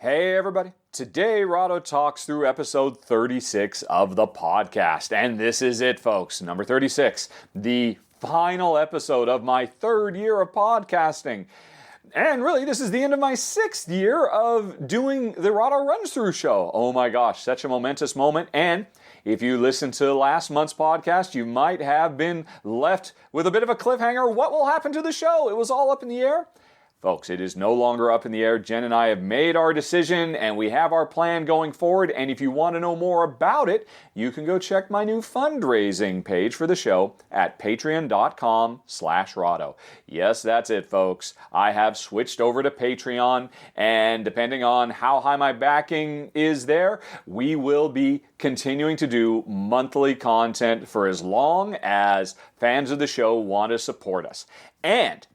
Hey everybody, today Rahdo talks through episode 36 of the podcast, and this is it folks, number 36, the final episode of my third year of podcasting. And really, this is the end of my 6th year of doing the Rahdo Runs Through show. Oh my gosh, such a momentous moment, and if you listened to last month's podcast, you might have been left with a bit of a cliffhanger. What will happen to the show? It was all up in the air. Folks, it is no longer up in the air. Jen and I have made our decision and we have our plan going forward. And if you want to know more about it, you can go check my new fundraising page for the show at patreon.com/Rahdo. Yes, that's it, folks. I have switched over to Patreon, and depending on how high my backing is there, we will be continuing to do monthly content for as long as fans of the show want to support us. And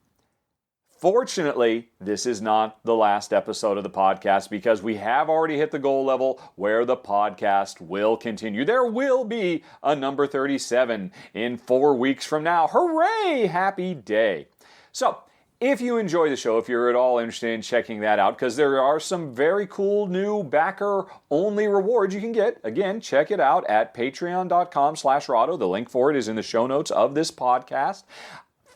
fortunately, this is not the last episode of the podcast because we have already hit the goal level where the podcast will continue. There will be a number 37 in 4 weeks from now. Hooray! Happy day. So, if you enjoy the show, if you're at all interested in checking that out, because there are some very cool new backer-only rewards you can get. Again, check it out at patreon.com/Rahdo. The link for it is in the show notes of this podcast.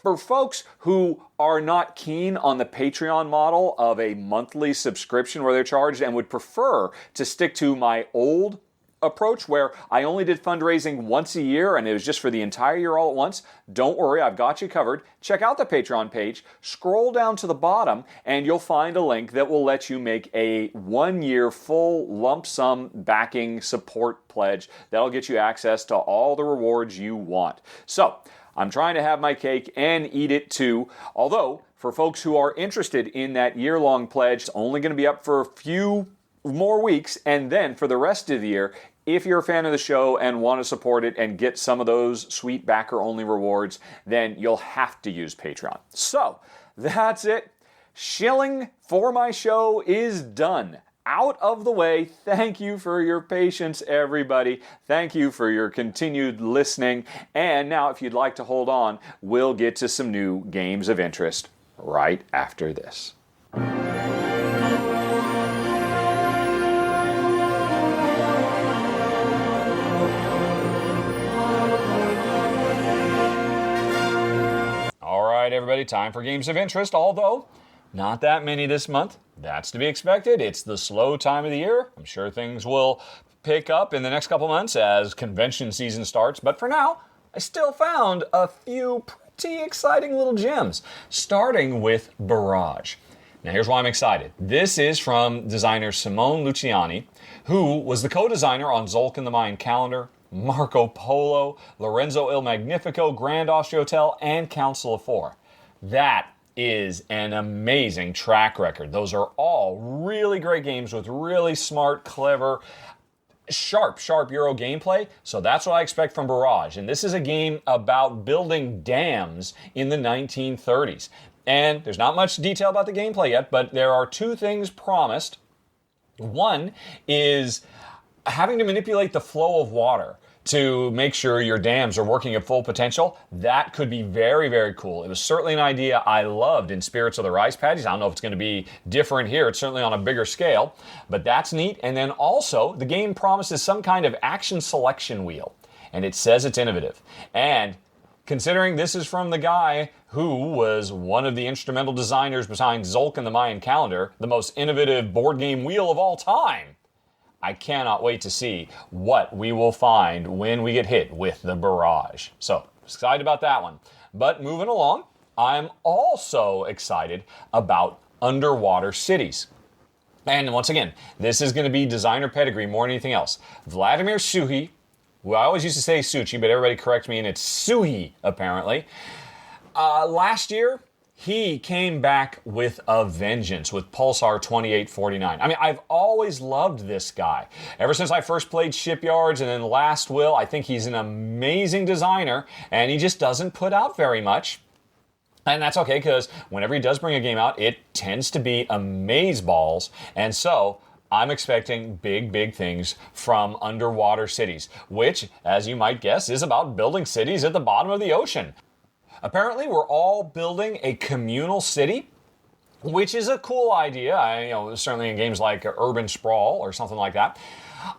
For folks who are not keen on the Patreon model of a monthly subscription where they're charged and would prefer to stick to my old approach where I only did fundraising once a year and it was just for the entire year all at once, don't worry, I've got you covered. Check out the Patreon page, scroll down to the bottom, and you'll find a link that will let you make a 1-year full lump sum backing support pledge. That'll get you access to all the rewards you want. So, I'm trying to have my cake and eat it too, although for folks who are interested in that year-long pledge, it's only going to be up for a few more weeks, and then for the rest of the year, if you're a fan of the show and want to support it and get some of those sweet backer-only rewards, then you'll have to use Patreon. So, that's it. Shilling for my show is done. Out of the way. Thank you for your patience, everybody. Thank you for your continued listening. And now, if you'd like to hold on, we'll get to some new games of interest right after this. All right, everybody, time for games of interest, although not that many this month. That's to be expected. It's the slow time of the year. I'm sure things will pick up in the next couple months as convention season starts. But for now, I still found a few pretty exciting little gems, starting with Barrage. Now here's why I'm excited. This is from designer Simone Luciani, who was the co-designer on Zulk and the Mayan Calendar, Marco Polo, Lorenzo Il Magnifico, Grand Austria Hotel, and Council of Four. That is an amazing track record. Those are all really great games with really smart, clever, sharp Euro gameplay. So that's what I expect from Barrage. And this is a game about building dams in the 1930s. And there's not much detail about the gameplay yet, but there are 2 things promised. One is having to manipulate the flow of water to make sure your dams are working at full potential. That could be very, very cool. It was certainly an idea I loved in Spirits of the Rice Paddies. I don't know if it's going to be different here. It's certainly on a bigger scale, but that's neat. And then also, the game promises some kind of action selection wheel, and it says it's innovative. And considering this is from the guy who was one of the instrumental designers behind Zulk and the Mayan Calendar, the most innovative board game wheel of all time, I cannot wait to see what we will find when we get hit with the Barrage. So, excited about that one. But moving along, I'm also excited about underwater cities. And once again, this is going to be designer pedigree more than anything else. Vladimir Suhi, who I always used to say Suchi, but everybody corrects me and it's Suhi, apparently. Last year, he came back with a vengeance with Pulsar 2849. I mean, I've always loved this guy. Ever since I first played Shipyards and then Last Will, I think he's an amazing designer, and he just doesn't put out very much. And that's okay, because whenever he does bring a game out, it tends to be amazeballs. And so I'm expecting big things from Underwater Cities, which, as you might guess, is about building cities at the bottom of the ocean. Apparently, we're all building a communal city which is a cool idea. Certainly in games like Urban Sprawl or something like that.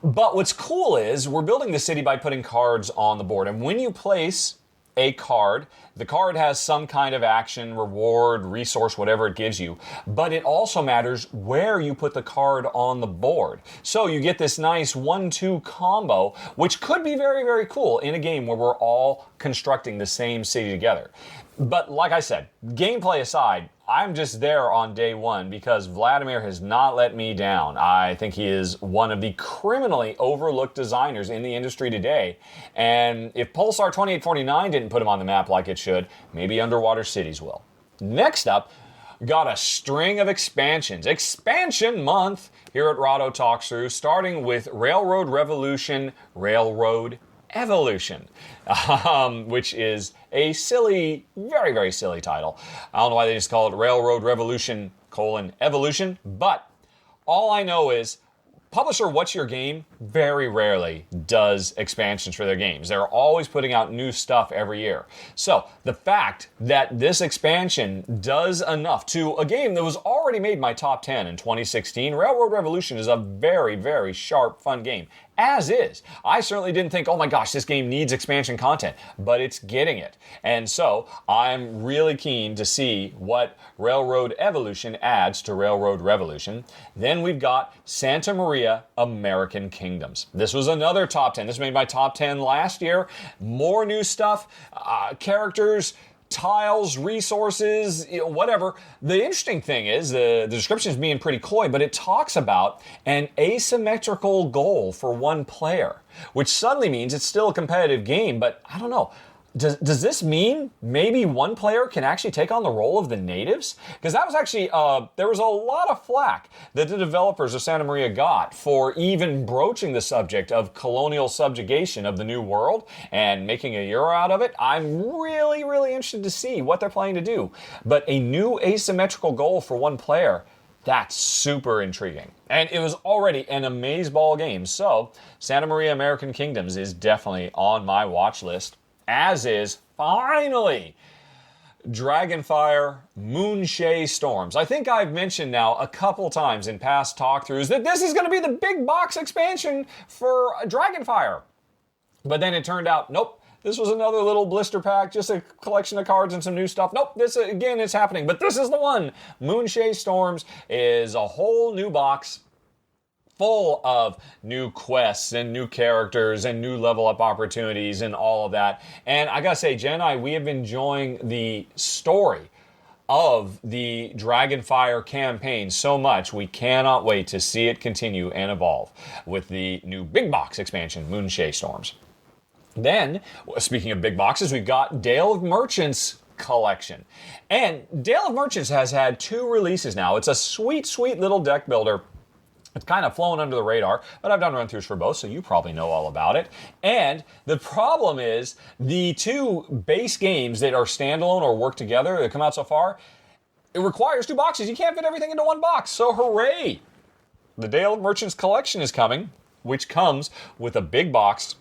But what's cool is we're building the city by putting cards on the board. And when you place a card, the card has some kind of action, reward, resource, whatever it gives you. But it also matters where you put the card on the board. So you get this nice 1-2 combo, which could be very, very cool in a game where we're all constructing the same city together. But like I said, gameplay aside, I'm just there on day one because Vladimir has not let me down. I think he is one of the criminally overlooked designers in the industry today. And if Pulsar 2849 didn't put him on the map like it should, maybe Underwater Cities will. Next up, got a string of expansions. Expansion month here at Rahdo Talks Through, starting with Railroad Revolution, Railroad Evolution, which is a silly, very, very silly title. I don't know why they just call it Railroad Revolution, Evolution, but all I know is publisher What's Your Game very rarely does expansions for their games. They're always putting out new stuff every year. So the fact that this expansion does enough to a game that was already made my top 10 in 2016, Railroad Revolution is a very, very sharp, fun game. As is. I certainly didn't think, oh my gosh, this game needs expansion content, but it's getting it. And so I'm really keen to see what Railroad Evolution adds to Railroad Revolution. Then we've got Santa Maria American Kingdoms. This was another top 10. This made my top 10 last year. More new stuff, characters, tiles, resources, whatever. The interesting thing is the description is being pretty coy, but it talks about an asymmetrical goal for one player, which suddenly means it's still a competitive game, but I don't know. Does this mean maybe one player can actually take on the role of the natives? Because that was actually, there was a lot of flack that the developers of Santa Maria got for even broaching the subject of colonial subjugation of the New World and making a euro out of it. I'm really, really interested to see what they're planning to do. But a new asymmetrical goal for one player, that's super intriguing. And it was already an amazeball game. So Santa Maria American Kingdoms is definitely on my watch list. As is, finally, Dragonfire Moonshade Storms. I think I've mentioned now a couple times in past talkthroughs that this is going to be the big box expansion for Dragonfire. But then it turned out, nope, this was another little blister pack, just a collection of cards and some new stuff. Nope, this again is happening, but this is the one. Moonshade Storms is a whole new box full of new quests and new characters and new level up opportunities and all of that. And I gotta say, Jen and I, we have been enjoying the story of the Dragonfire campaign so much, we cannot wait to see it continue and evolve with the new big box expansion, Moonshade Storms. Then, speaking of big boxes, we've got Dale of Merchants collection. And Dale of Merchants has had 2 releases now. It's a sweet, sweet little deck builder. It's kind of flown under the radar, but I've done run-throughs for both, so you probably know all about it. And the problem is the 2 base games that are standalone or work together that come out so far, it requires 2 boxes. You can't fit everything into one box, so hooray! The Dale of Merchants collection is coming, which comes with a big box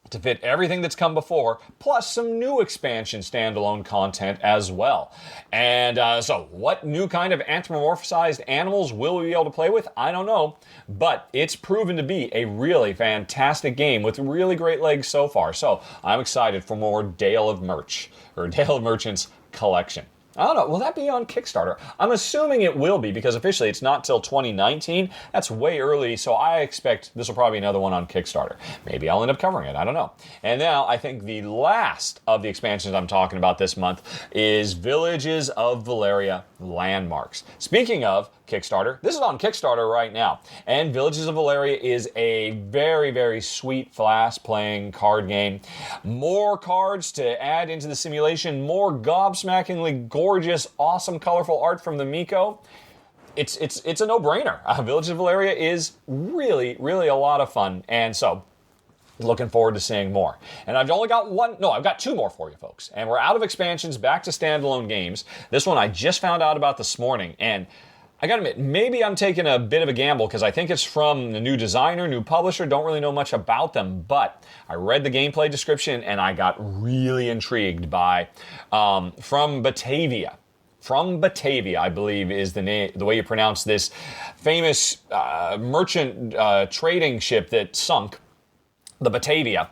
to fit everything that's come before, plus some new expansion standalone content as well. And so what new kind of anthropomorphized animals will we be able to play with? I don't know, but it's proven to be a really fantastic game with really great legs so far. So I'm excited for more Dale of Merchants collection. I don't know, will that be on Kickstarter? I'm assuming it will be because officially it's not till 2019. That's way early, so I expect this will probably be another one on Kickstarter. Maybe I'll end up covering it, I don't know. And now I think the last of the expansions I'm talking about this month is Villages of Valeria Landmarks. Speaking of Kickstarter, this is on Kickstarter right now. And Villages of Valeria is a very, very sweet, fast-playing card game. More cards to add into the simulation, more gobsmackingly gorgeous, awesome, colorful art from the Miko. It's a no-brainer. Villages of Valeria is really, really a lot of fun. And so, looking forward to seeing more. And I've only got I've got 2 more for you folks. And we're out of expansions, back to standalone games. This one I just found out about this morning, and I gotta admit, maybe I'm taking a bit of a gamble because I think it's from the new designer, new publisher, don't really know much about them, but I read the gameplay description and I got really intrigued by, from Batavia, From Batavia, I believe is the name, the way you pronounce this famous merchant trading ship that sunk, the Batavia.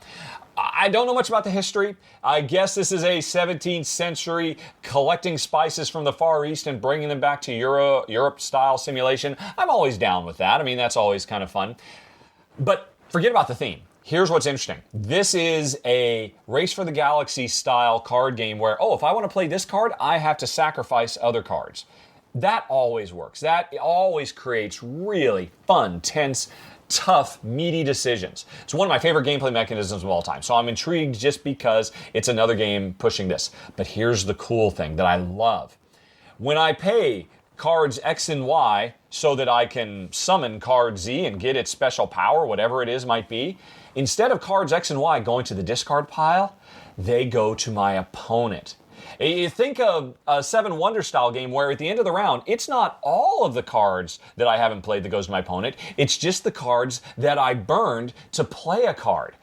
I don't know much about the history. I guess this is a 17th century collecting spices from the Far East and bringing them back to Europe-style simulation. I'm always down with that. I mean, that's always kind of fun. But forget about the theme. Here's what's interesting. This is a Race for the Galaxy style card game where, if I want to play this card, I have to sacrifice other cards. That always works. That always creates really fun, tense, tough, meaty decisions. It's one of my favorite gameplay mechanisms of all time. So I'm intrigued just because it's another game pushing this. But here's the cool thing that I love. When I pay cards X and Y so that I can summon card Z and get its special power, whatever it is might be, instead of cards X and Y going to the discard pile, they go to my opponent. You think of a Seven Wonders style game where at the end of the round, it's not all of the cards that I haven't played that goes to my opponent. It's just the cards that I burned to play a card.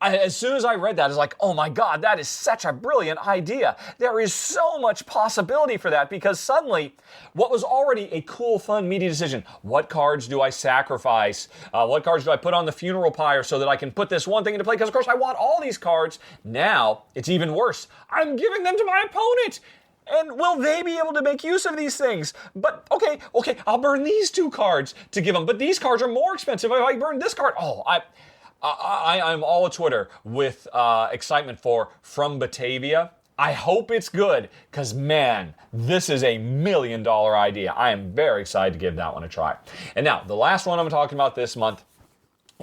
As soon as I read that, I was like, oh my God, that is such a brilliant idea. There is so much possibility for that because suddenly what was already a cool, fun, meaty decision, what cards do I sacrifice? What cards do I put on the funeral pyre so that I can put this one thing into play? Because of course I want all these cards. Now it's even worse. I'm giving them to my opponent. And will they be able to make use of these things? But okay, I'll burn these two cards to give them. But these cards are more expensive. If I burn this card, I'm all at Twitter with excitement for From Batavia. I hope it's good, because man, this is a $1 million idea. I am very excited to give that one a try. And now, the last one I'm talking about this month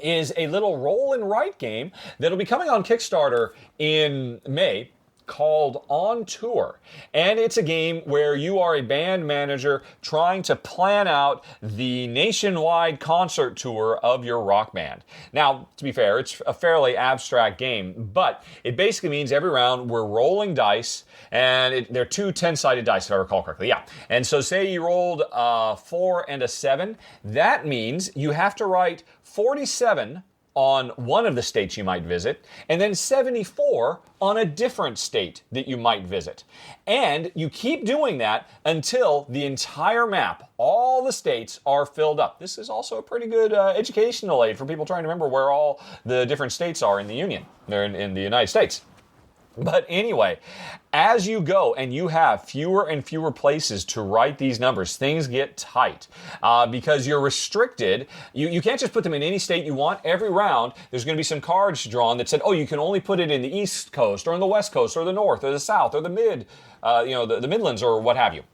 is a little roll and write game that'll be coming on Kickstarter in May, called On Tour. And it's a game where you are a band manager trying to plan out the nationwide concert tour of your rock band. Now, to be fair, it's a fairly abstract game, but it basically means every round we're rolling dice, and they're two 10-sided dice, if I recall correctly. Yeah. And so say you rolled a 4 and a 7. That means you have to write 47 on one of the states you might visit, and then 74 on a different state that you might visit. And you keep doing that until the entire map, all the states, are filled up. This is also a pretty good educational aid for people trying to remember where all the different states are in the Union. They're in the United States. But anyway, as you go and you have fewer and fewer places to write these numbers, things get tight because you're restricted. You can't just put them in any state you want. Every round, there's going to be some cards drawn that said, you can only put it in the East Coast or in the West Coast or the North or the South or the the Midlands or what have you.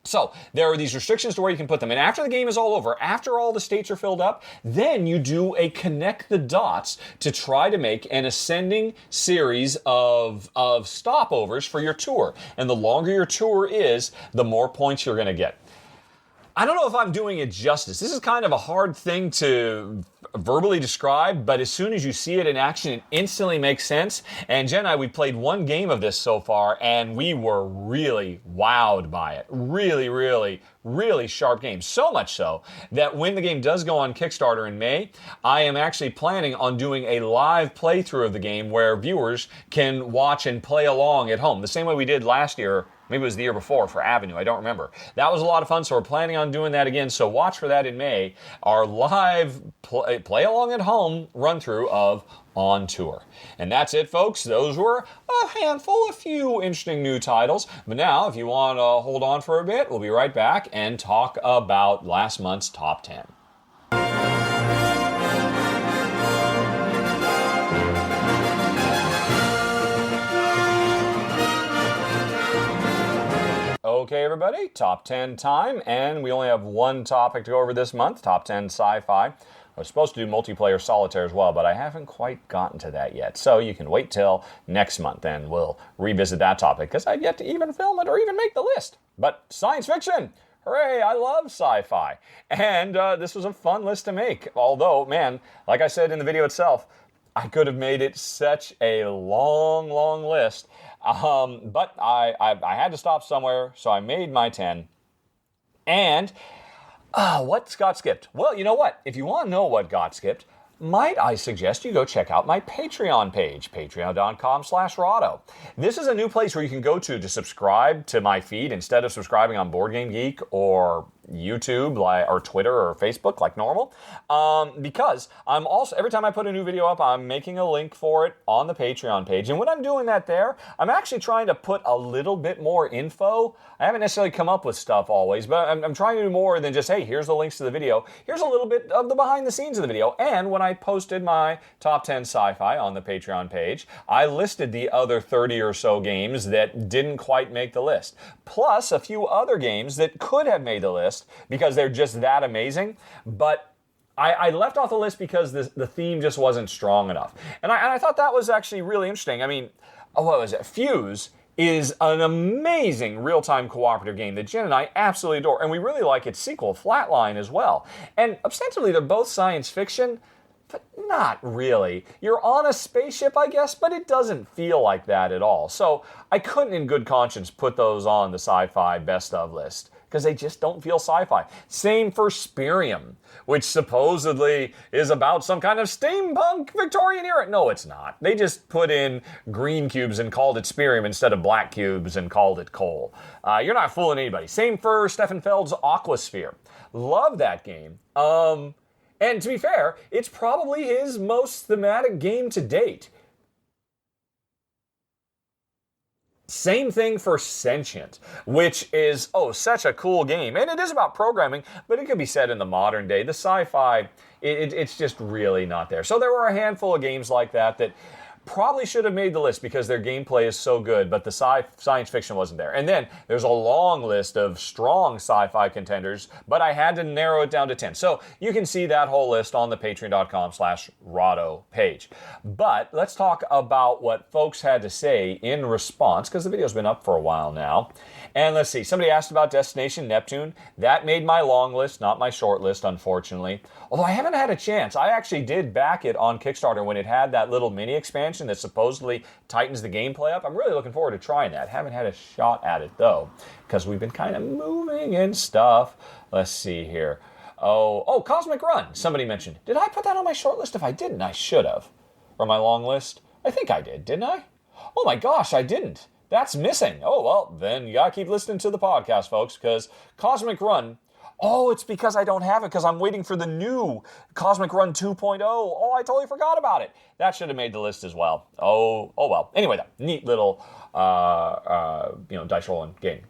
So there are these restrictions to where you can put them. And after the game is all over, after all the states are filled up, then you do a connect the dots to try to make an ascending series of stopovers for your tour. And the longer your tour is, the more points you're going to get. I don't know if I'm doing it justice. This is kind of a hard thing to verbally describe, but as soon as you see it in action, it instantly makes sense. And Jen and I, we played one game of this so far, and we were really wowed by it. Really, really, really sharp game. So much so that when the game does go on Kickstarter in May, I am actually planning on doing a live playthrough of the game where viewers can watch and play along at home. The same way we did last year. Maybe it was the year before for Avenue. I don't remember. That was a lot of fun, so we're planning on doing that again. So watch for that in May. Our live play along at home run-through of On Tour. And that's it, folks. Those were a handful, a few interesting new titles. But now, if you want to hold on for a bit, we'll be right back and talk about last month's Top 10. Okay, everybody, Top 10 time, and we only have one topic to go over this month, Top 10 Sci-Fi. I was supposed to do multiplayer solitaire as well, but I haven't quite gotten to that yet. So you can wait till next month, and we'll revisit that topic, because I've yet to even film it or even make the list. But science fiction! Hooray, I love sci-fi. And this was a fun list to make. Although, man, like I said in the video itself, I could have made it such a long, long list. But I had to stop somewhere, so I made my 10. And what got skipped? Well, you know what? If you want to know what got skipped, might I suggest you go check out my Patreon page, patreon.com/Rahdo. This is a new place where you can go to subscribe to my feed instead of subscribing on Board Game Geek or YouTube or Twitter or Facebook like normal, because I'm also, every time I put a new video up, I'm making a link for it on the Patreon page. And when I'm doing that there, I'm actually trying to put a little bit more info. I haven't necessarily come up with stuff always, but I'm trying to do more than just, hey, here's the links to the video. Here's a little bit of the behind the scenes of the video. And when I posted my top 10 sci-fi on the Patreon page, I listed the other 30 or so games that didn't quite make the list, plus a few other games that could have made the list because they're just that amazing, but I left off the list because the theme just wasn't strong enough. And I thought that was actually really interesting. I mean, what was it? Fuse is an amazing real-time cooperative game that Jen and I absolutely adore, and we really like its sequel, Flatline, as well. And ostensibly, they're both science fiction, but not really. You're on a spaceship, I guess, but it doesn't feel like that at all. So I couldn't in good conscience put those on the sci-fi best of list, because they just don't feel sci-fi. Same for Spirium, which supposedly is about some kind of steampunk Victorian era. No, it's not. They just put in green cubes and called it Spirium instead of black cubes and called it coal. You're not fooling anybody. Same for Stefan Feld's Aquasphere. Love that game. And to be fair, it's probably his most thematic game to date. Same thing for Sentient, which is, such a cool game. And it is about programming, but it could be set in the modern day. The sci-fi, it's just really not there. So there were a handful of games like that probably should have made the list because their gameplay is so good, but the science fiction wasn't there. And then there's a long list of strong sci-fi contenders, but I had to narrow it down to 10. So you can see that whole list on the patreon.com/Rahdo page. But let's talk about what folks had to say in response, because the video's been up for a while now. And let's see, somebody asked about Destination Neptune. That made my long list, not my short list, unfortunately. Although I haven't had a chance. I actually did back it on Kickstarter when it had that little mini expansion that supposedly tightens the gameplay up. I'm really looking forward to trying that. Haven't had a shot at it, though, because we've been kind of moving and stuff. Let's see here. Oh, Cosmic Run, somebody mentioned. Did I put that on my short list? If I didn't, I should have. Or my long list? I think I did, didn't I? Oh my gosh, I didn't. That's missing. Oh, well, then you gotta keep listening to the podcast, folks, because Cosmic Run... it's because I don't have it, because I'm waiting for the new Cosmic Run 2.0. Oh, I totally forgot about it. That should have made the list as well. Oh well. Anyway, though, neat little, dice rolling game.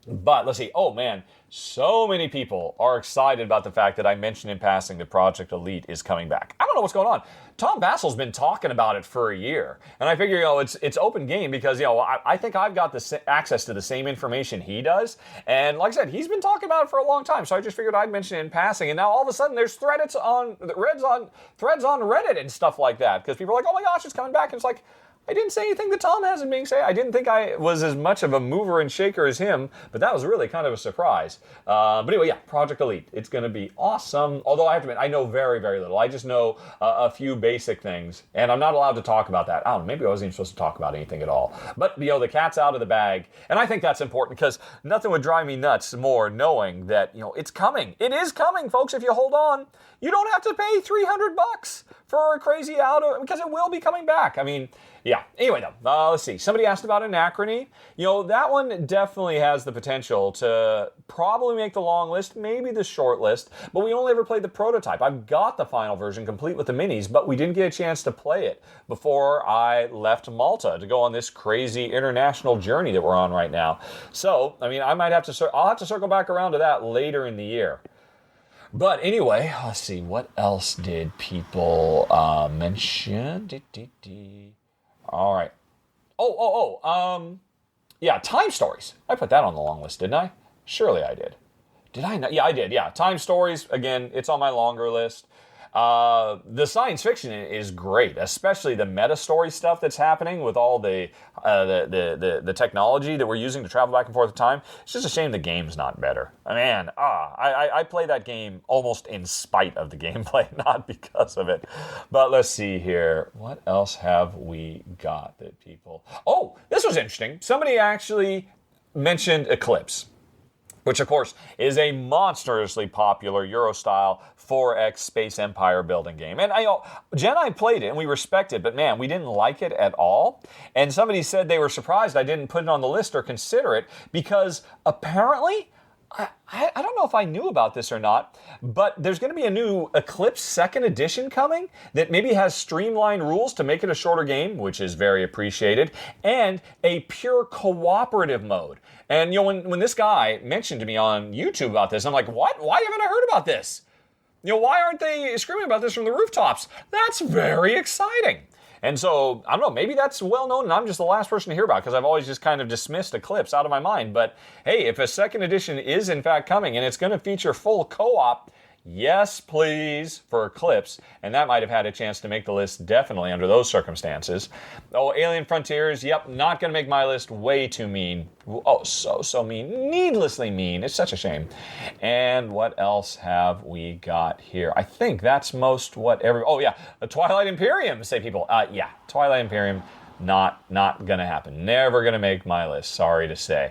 But let's see. Oh, man. So many people are excited about the fact that I mentioned in passing that Project Elite is coming back. I don't know what's going on. Tom Bassel's been talking about it for a year. And I figure, it's open game because, I think I've got access to the same information he does. And like I said, he's been talking about it for a long time. So I just figured I'd mention it in passing. And now all of a sudden there's threads on Reddit and stuff like that. Because people are like, oh my gosh, it's coming back. And it's like, I didn't say anything that Tom hasn't been saying. I didn't think I was as much of a mover and shaker as him, but that was really kind of a surprise. But anyway, yeah, Project Elite. It's going to be awesome. Although I have to admit, I know very, very little. I just know a few basic things, and I'm not allowed to talk about that. I don't know, maybe I wasn't even supposed to talk about anything at all. But, the cat's out of the bag, and I think that's important because nothing would drive me nuts more knowing that, it's coming. It is coming, folks, if you hold on. You don't have to pay $300 for a crazy because it will be coming back. I mean, yeah. Anyway, though, let's see. Somebody asked about Anachrony. That one definitely has the potential to probably make the long list, maybe the short list, but we only ever played the prototype. I've got the final version complete with the minis, but we didn't get a chance to play it before I left Malta to go on this crazy international journey that we're on right now. So, I mean, I'll have to circle back around to that later in the year. But anyway, let's see, what else did people mention? All right. Yeah, Time Stories. I put that on the long list, didn't I? Surely I did. Did I not? Yeah, I did, yeah. Time Stories, again, it's on my longer list. The science fiction is great, especially the meta story stuff that's happening with all the technology that we're using to travel back and forth in time. It's just a shame the game's not better. I play that game almost in spite of the gameplay, not because of it. But let's see here. What else have we got that people... Oh, this was interesting. Somebody actually mentioned Eclipse. which of course is a monstrously popular Euro-style 4X Space Empire building game. And Jen and I played it and we respect it, but man, we didn't like it at all. And somebody said they were surprised I didn't put it on the list or consider it because apparently, I don't know if I knew about this or not, but there's going to be a new Eclipse 2nd edition coming that maybe has streamlined rules to make it a shorter game, which is very appreciated, and a pure cooperative mode. And when this guy mentioned to me on YouTube about this, I'm like, what? Why haven't I heard about this? Why aren't they screaming about this from the rooftops? That's very exciting. And so, I don't know, maybe that's well known and I'm just the last person to hear about it because I've always just kind of dismissed Eclipse out of my mind. But hey, if a 2nd edition is in fact coming and it's going to feature full co-op, yes, please, for Eclipse. And that might have had a chance to make the list definitely under those circumstances. Oh, Alien Frontiers, yep, not going to make my list. Way too mean. Oh, so mean. Needlessly mean. It's such a shame. And what else have we got here? I think that's most what oh yeah, the Twilight Imperium, say people. Yeah, Twilight Imperium, not going to happen. Never going to make my list, sorry to say.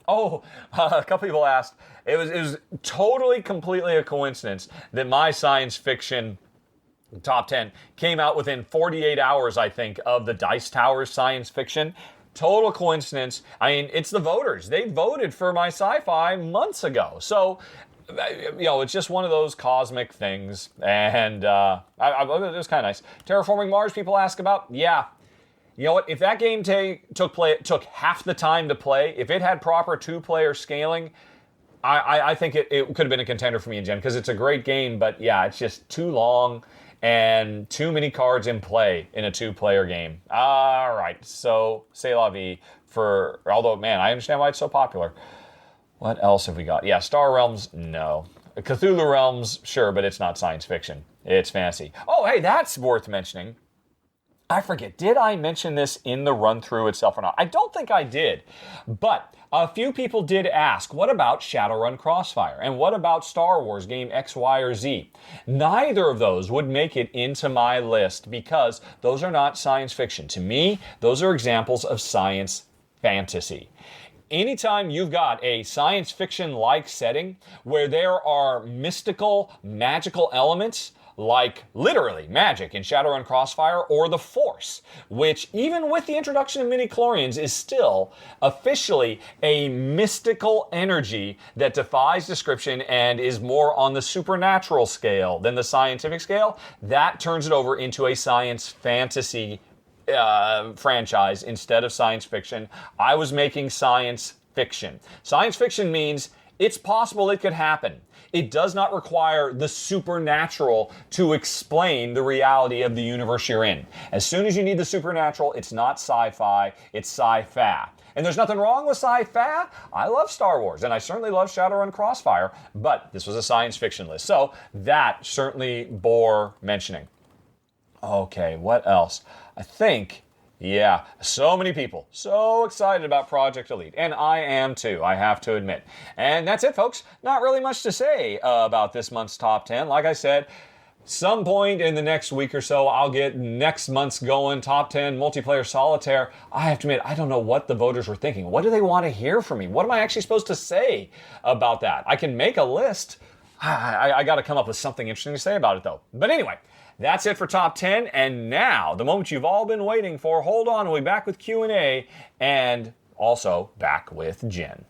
Oh, a couple people asked, it was totally, completely a coincidence that my science fiction top 10 came out within 48 hours, I think, of the Dice Tower science fiction. Total coincidence. I mean, it's the voters. They voted for my sci-fi months ago. So, it's just one of those cosmic things. And it was kind of nice. Terraforming Mars, people ask about. Yeah. You know what? If that game took half the time to play, if it had proper 2-player scaling, I think it could have been a contender for me and Jen because it's a great game, but yeah, it's just too long and too many cards in play in a 2-player game. All right, so c'est la vie although, man, I understand why it's so popular. What else have we got? Yeah, Star Realms, no. Cthulhu Realms, sure, but it's not science fiction. It's fantasy. Oh, hey, that's worth mentioning. I forget, did I mention this in the run-through itself or not? I don't think I did, but a few people did ask, what about Shadowrun Crossfire? And what about Star Wars game X, Y, or Z? Neither of those would make it into my list because those are not science fiction. To me, those are examples of science fantasy. Anytime you've got a science fiction-like setting where there are mystical, magical elements, like literally magic in Shadowrun Crossfire or the Force, which even with the introduction of midi-chlorians is still officially a mystical energy that defies description and is more on the supernatural scale than the scientific scale, that turns it over into a science fantasy franchise instead of science fiction. I was making science fiction. Science fiction means it's possible it could happen. It does not require the supernatural to explain the reality of the universe you're in. As soon as you need the supernatural, it's not sci-fi, it's sci-fa. And there's nothing wrong with sci-fi. I love Star Wars, and I certainly love Shadowrun Crossfire, but this was a science fiction list. So that certainly bore mentioning. Okay, what else? I think, yeah, so many people so excited about Project Elite, and I am too, I have to admit. And that's it, folks. Not really much to say about this month's top 10. Like I said, some point in the next week or so, I'll get next month's going, top 10 multiplayer solitaire. I have to admit, I don't know what the voters were thinking. What do they want to hear from me? What am I actually supposed to say about that? I can make a list. I got to come up with something interesting to say about it, though. But anyway, that's it for Top 10, and now, the moment you've all been waiting for. Hold on, we'll be back with Q&A, and also back with Jen.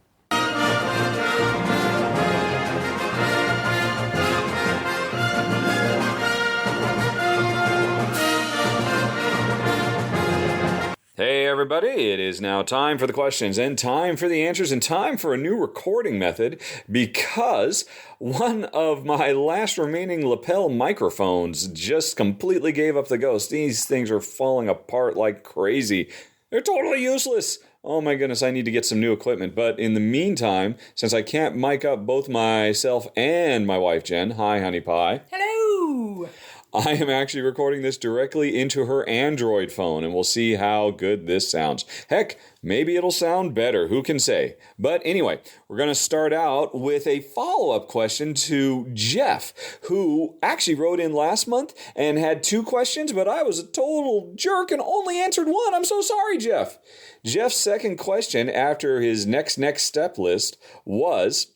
Hey everybody, it is now time for the questions and time for the answers and time for a new recording method because one of my last remaining lapel microphones just completely gave up the ghost. These things are falling apart like crazy. They're totally useless. Oh my goodness, I need to get some new equipment. But in the meantime, since I can't mic up both myself and my wife Jen, hi honey pie. Hello! I am actually recording this directly into her Android phone, and we'll see how good this sounds. Heck, maybe it'll sound better, who can say? But anyway, we're going to start out with a follow-up question to Jeff, who actually wrote in last month and had 2 questions, but I was a total jerk and only answered 1. I'm so sorry, Jeff. Jeff's second question after his next step list was,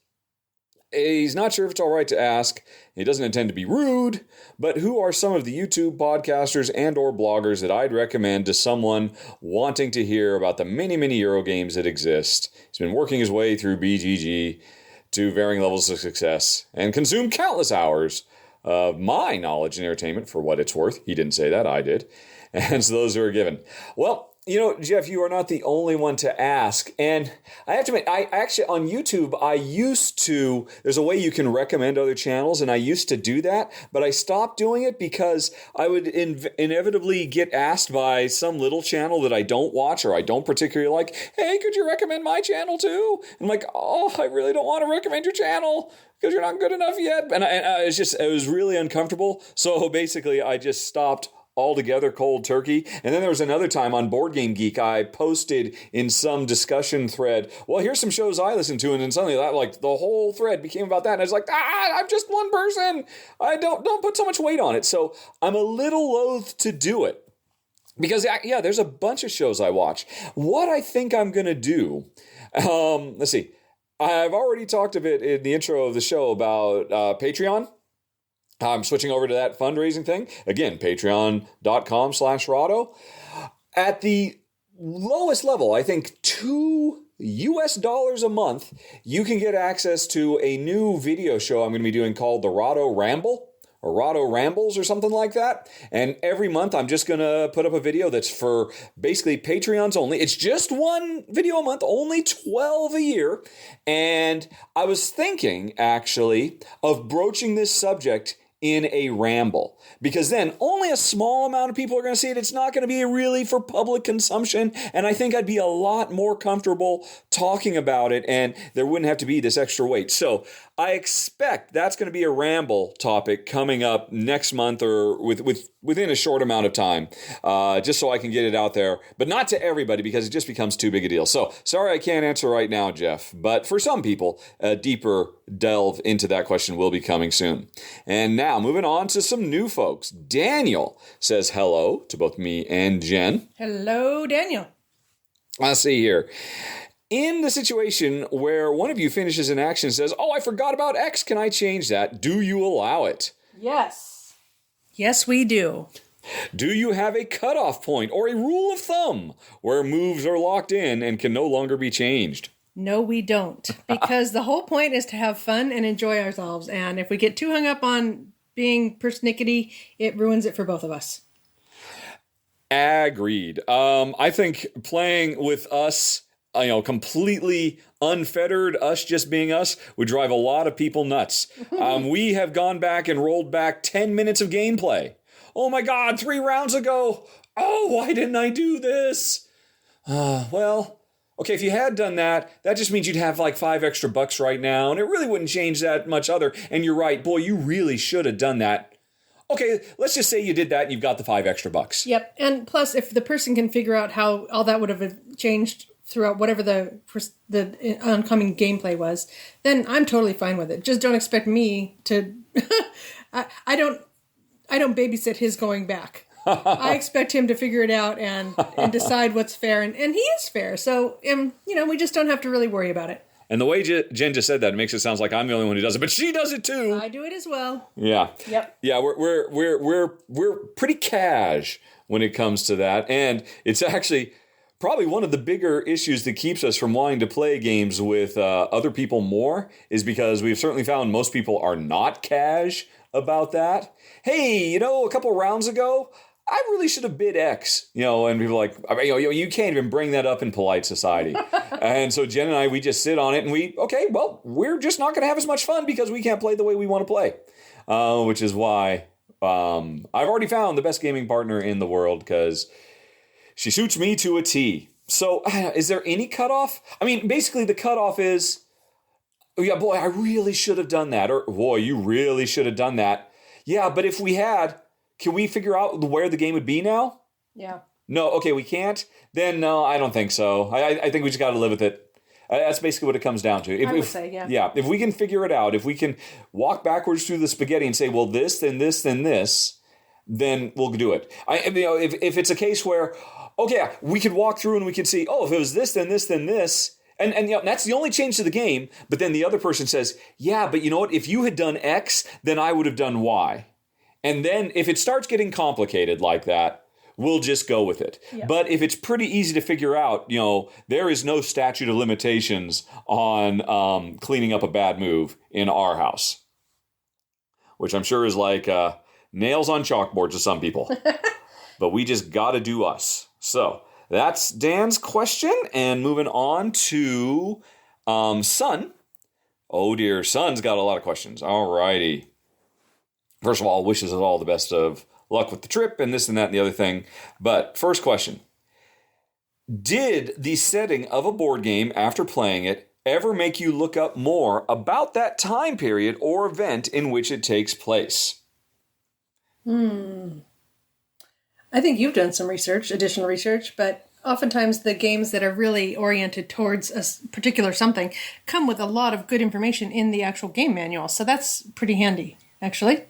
he's not sure if it's all right to ask. He doesn't intend to be rude, but who are some of the YouTube podcasters and or bloggers that I'd recommend to someone wanting to hear about the many, many Euro games that exist? He's been working his way through BGG to varying levels of success and consumed countless hours of my knowledge and entertainment for what it's worth. He didn't say that, I did. And so those are given. Well, you know, Jeff, you are not the only one to ask. And I have to admit, I actually, on YouTube, there's a way you can recommend other channels, and I used to do that, but I stopped doing it because I would inevitably get asked by some little channel that I don't watch or I don't particularly like, hey, could you recommend my channel too? I'm like, oh, I really don't want to recommend your channel because you're not good enough yet. And it was really uncomfortable. So basically, I just stopped altogether cold turkey. And then there was another time on Board Game Geek, I posted in some discussion thread, well, here's some shows I listen to, and then suddenly that, like, the whole thread became about that. And I was like, I'm just one person. I don't put so much weight on it. So I'm a little loath to do it. Because, yeah, there's a bunch of shows I watch. What I think I'm going to do, let's see. I've already talked a bit in the intro of the show about Patreon. I'm switching over to that fundraising thing. Again, patreon.com/Rahdo. At the lowest level, I think $2 a month, you can get access to a new video show I'm going to be doing called the Rahdo Ramble, or Rahdo Rambles or something like that. And every month I'm just going to put up a video that's for basically Patreons only. It's just one video a month, only 12 a year. And I was thinking, actually, of broaching this subject in a ramble, because then only a small amount of people are going to see it. It's not going to be really for public consumption, and I think I'd be a lot more comfortable talking about it, and there wouldn't have to be this extra weight. So I expect that's going to be a ramble topic coming up next month or within a short amount of time, just so I can get it out there, but not to everybody because it just becomes too big a deal. So sorry I can't answer right now, Jeff, but for some people, a deeper delve into that question will be coming soon. And now moving on to some new folks. Daniel says hello to both me and Jen. Hello, Daniel. Let's see here. In the situation where one of you finishes an action and says, oh, I forgot about X, can I change that? Do you allow it? Yes. Yes, we do. Do you have a cutoff point or a rule of thumb where moves are locked in and can no longer be changed? No, we don't. Because the whole point is to have fun and enjoy ourselves. And if we get too hung up on being persnickety, it ruins it for both of us. Agreed. I think playing with us, completely unfettered, us just being us, would drive a lot of people nuts. We have gone back and rolled back 10 minutes of gameplay. Oh my God, 3 rounds ago. Oh, why didn't I do this? Well, okay, if you had done that, that just means you'd have like $5 extra right now, and it really wouldn't change that much other. And you're right, boy, you really should have done that. Okay, let's just say you did that and you've got the $5 extra. Yep, and plus, if the person can figure out how all that would have changed throughout whatever the oncoming gameplay was, then I'm totally fine with it. Just don't expect me to. I don't babysit his going back. I expect him to figure it out and decide what's fair, and he is fair. So we just don't have to really worry about it. And the way Jen just said that, it makes it sound like I'm the only one who does it, but she does it too. I do it as well. Yeah. Yep. Yeah, we're pretty cash when it comes to that, and it's actually probably one of the bigger issues that keeps us from wanting to play games with other people more is because we've certainly found most people are not cash about that. Hey, a couple of rounds ago, I really should have bid X, and people are like, you can't even bring that up in polite society. And so Jen and I, we just sit on it and we're just not going to have as much fun because we can't play the way we want to play, which is why I've already found the best gaming partner in the world because she suits me to a T. So is there any cutoff? I mean, basically the cutoff is, oh yeah, boy, I really should have done that. Or, boy, you really should have done that. Yeah, but if we had, can we figure out where the game would be now? Yeah. No, okay, we can't? Then no, I don't think so. I think we just got to live with it. That's basically what it comes down to. I would say, yeah. Yeah, if we can figure it out, if we can walk backwards through the spaghetti and say, well, this, then this, then this, then we'll do it. If it's a case where, okay, we could walk through and we could see, oh, if it was this, then this, then this, And that's the only change to the game. But then the other person says, yeah, but you know what? If you had done X, then I would have done Y. And then if it starts getting complicated like that, we'll just go with it. Yeah. But if it's pretty easy to figure out, there is no statute of limitations on cleaning up a bad move in our house. Which I'm sure is like nails on chalkboard to some people. But we just got to do us. So that's Dan's question. And moving on to Sun. Oh dear, Sun's got a lot of questions. All righty. First of all, wishes us all the best of luck with the trip and this and that and the other thing. But first question. Did the setting of a board game after playing it ever make you look up more about that time period or event in which it takes place? I think you've done some additional research, but oftentimes the games that are really oriented towards a particular something come with a lot of good information in the actual game manual. So that's pretty handy, actually.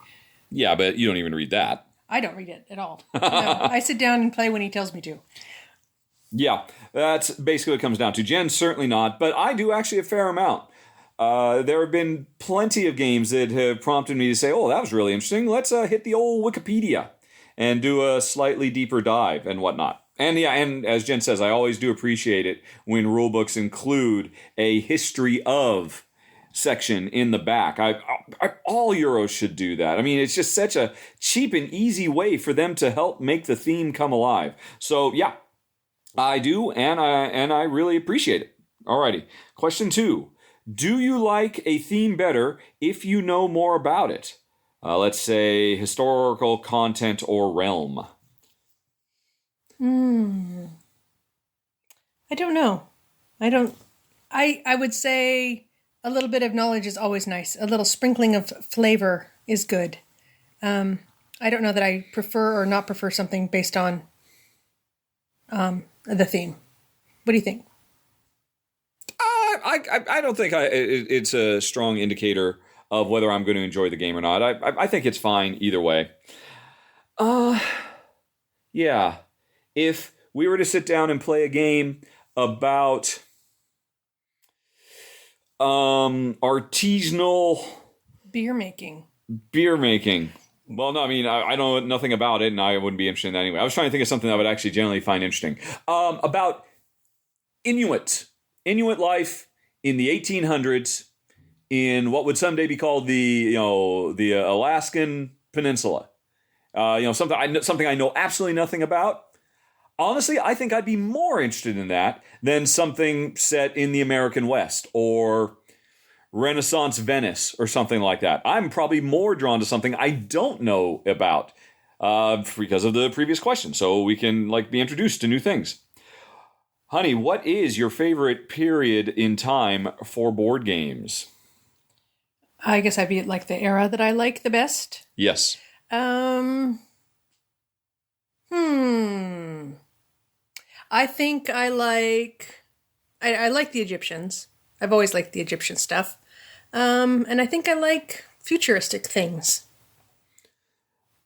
Yeah, but you don't even read that. I don't read it at all. No, I sit down and play when he tells me to. Yeah, that's basically what it comes down to. Jen, certainly not, but I do actually a fair amount. There have been plenty of games that have prompted me to say, oh, that was really interesting. Let's hit the old Wikipedia and do a slightly deeper dive and whatnot. And yeah, and as Jen says, I always do appreciate it when rulebooks include a history of section in the back. All Euros should do that. I mean, it's just such a cheap and easy way for them to help make the theme come alive. So yeah, I do, and I really appreciate it. Alrighty, question 2. Do you like a theme better if you know more about it? Let's say historical content or realm. I don't know. I would say a little bit of knowledge is always nice. A little sprinkling of flavor is good. I don't know that I prefer or not prefer something based on the theme. What do you think? I don't think it's a strong indicator of whether I'm going to enjoy the game or not. I think it's fine either way. Yeah. If we were to sit down and play a game about artisanal beer making. Well, no, I mean, I know nothing about it, and I wouldn't be interested in that anyway. I was trying to think of something I would actually generally find interesting. About Inuit life in the 1800s in what would someday be called the Alaskan Peninsula. Something I know absolutely nothing about. Honestly, I think I'd be more interested in that than something set in the American West or Renaissance Venice or something like that. I'm probably more drawn to something I don't know about because of the previous question. So we can be introduced to new things. Honey, what is your favorite period in time for board games? I guess I'd be like the era that I like the best. Yes. I think I like the Egyptians. I've always liked the Egyptian stuff. And I think I like futuristic things.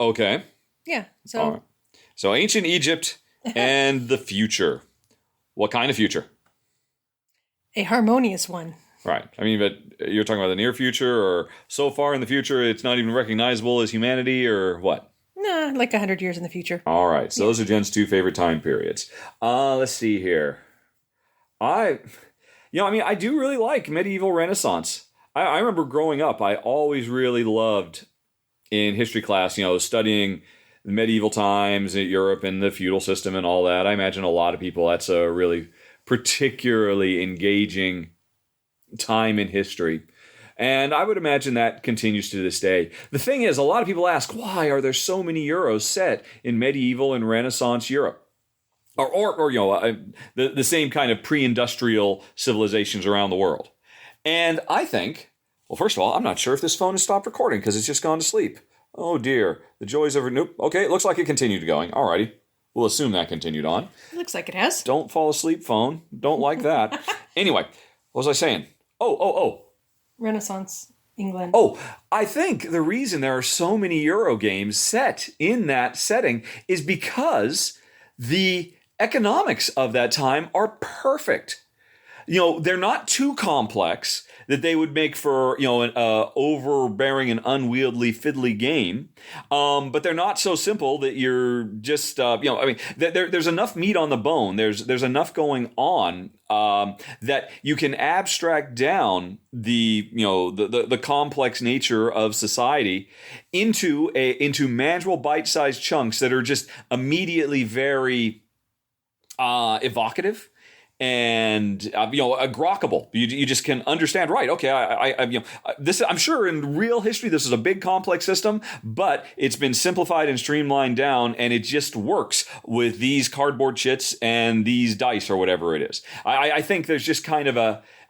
Okay. Yeah. So, all right. So ancient Egypt and the future. What kind of future? A harmonious one. Right. I mean, but you're talking about the near future or so far in the future it's not even recognizable as humanity or what? Nah, like 100 years in the future. All right. So those are Jen's 2 favorite time periods. Let's see here. I do really like medieval Renaissance. I remember growing up, I always really loved in history class, studying the medieval times in Europe and the feudal system and all that. I imagine a lot of people, that's a really particularly engaging time in history. And I would imagine that continues to this day. The thing is, a lot of people ask, why are there so many Euros set in medieval and Renaissance Europe? Or the same kind of pre-industrial civilizations around the world. And I think, well, first of all, I'm not sure if this phone has stopped recording because it's just gone to sleep. Oh dear, the joys of nope. Okay, it looks like it continued going. Alrighty, we'll assume that continued on. It looks like it has. Don't fall asleep, phone. Don't like that. Anyway, what was I saying? Oh. Renaissance England. Oh, I think the reason there are so many Euro games set in that setting is because the economics of that time are perfect. they're not too complex that they would make for, an overbearing and unwieldy fiddly game. But they're not so simple that you're just, there's enough meat on the bone. There's enough going on that you can abstract down the complex nature of society into manageable bite-sized chunks that are just immediately very evocative and grokkable. You just can understand, right? Okay, I'm sure in real history this is a big complex system, but it's been simplified and streamlined down, and it just works with these cardboard chits and these dice or whatever it is. I think there's just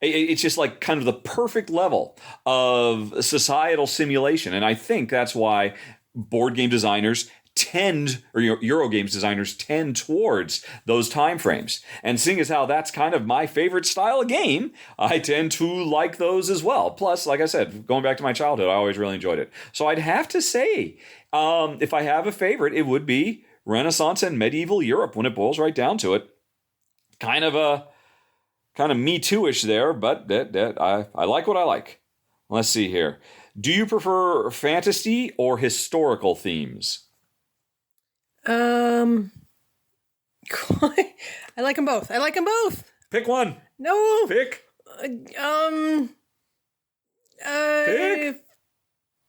it's just like kind of the perfect level of societal simulation, and I think that's why board game designers Eurogames designers tend towards those time frames. And seeing as how that's kind of my favorite style of game, I tend to like those as well. Plus, like I said, going back to my childhood, I always really enjoyed it. So I'd have to say, if I have a favorite, it would be Renaissance and medieval Europe when it boils right down to it. Kind of Me Too-ish there, but I like what I like. Let's see here. Do you prefer fantasy or historical themes? I like them both. Pick one. No. Pick. Pick.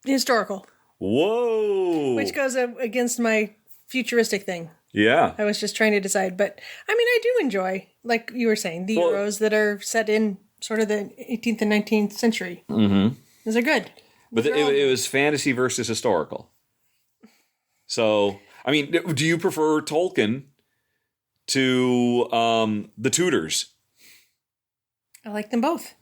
Historical. Whoa. Which goes against my futuristic thing. Yeah. I was just trying to decide, but I mean, I do enjoy, like you were saying, the Euros that are set in sort of the 18th and 19th century. Mm-hmm. Those are good. But it was fantasy versus historical. So, I mean, do you prefer Tolkien to the Tudors? I like them both.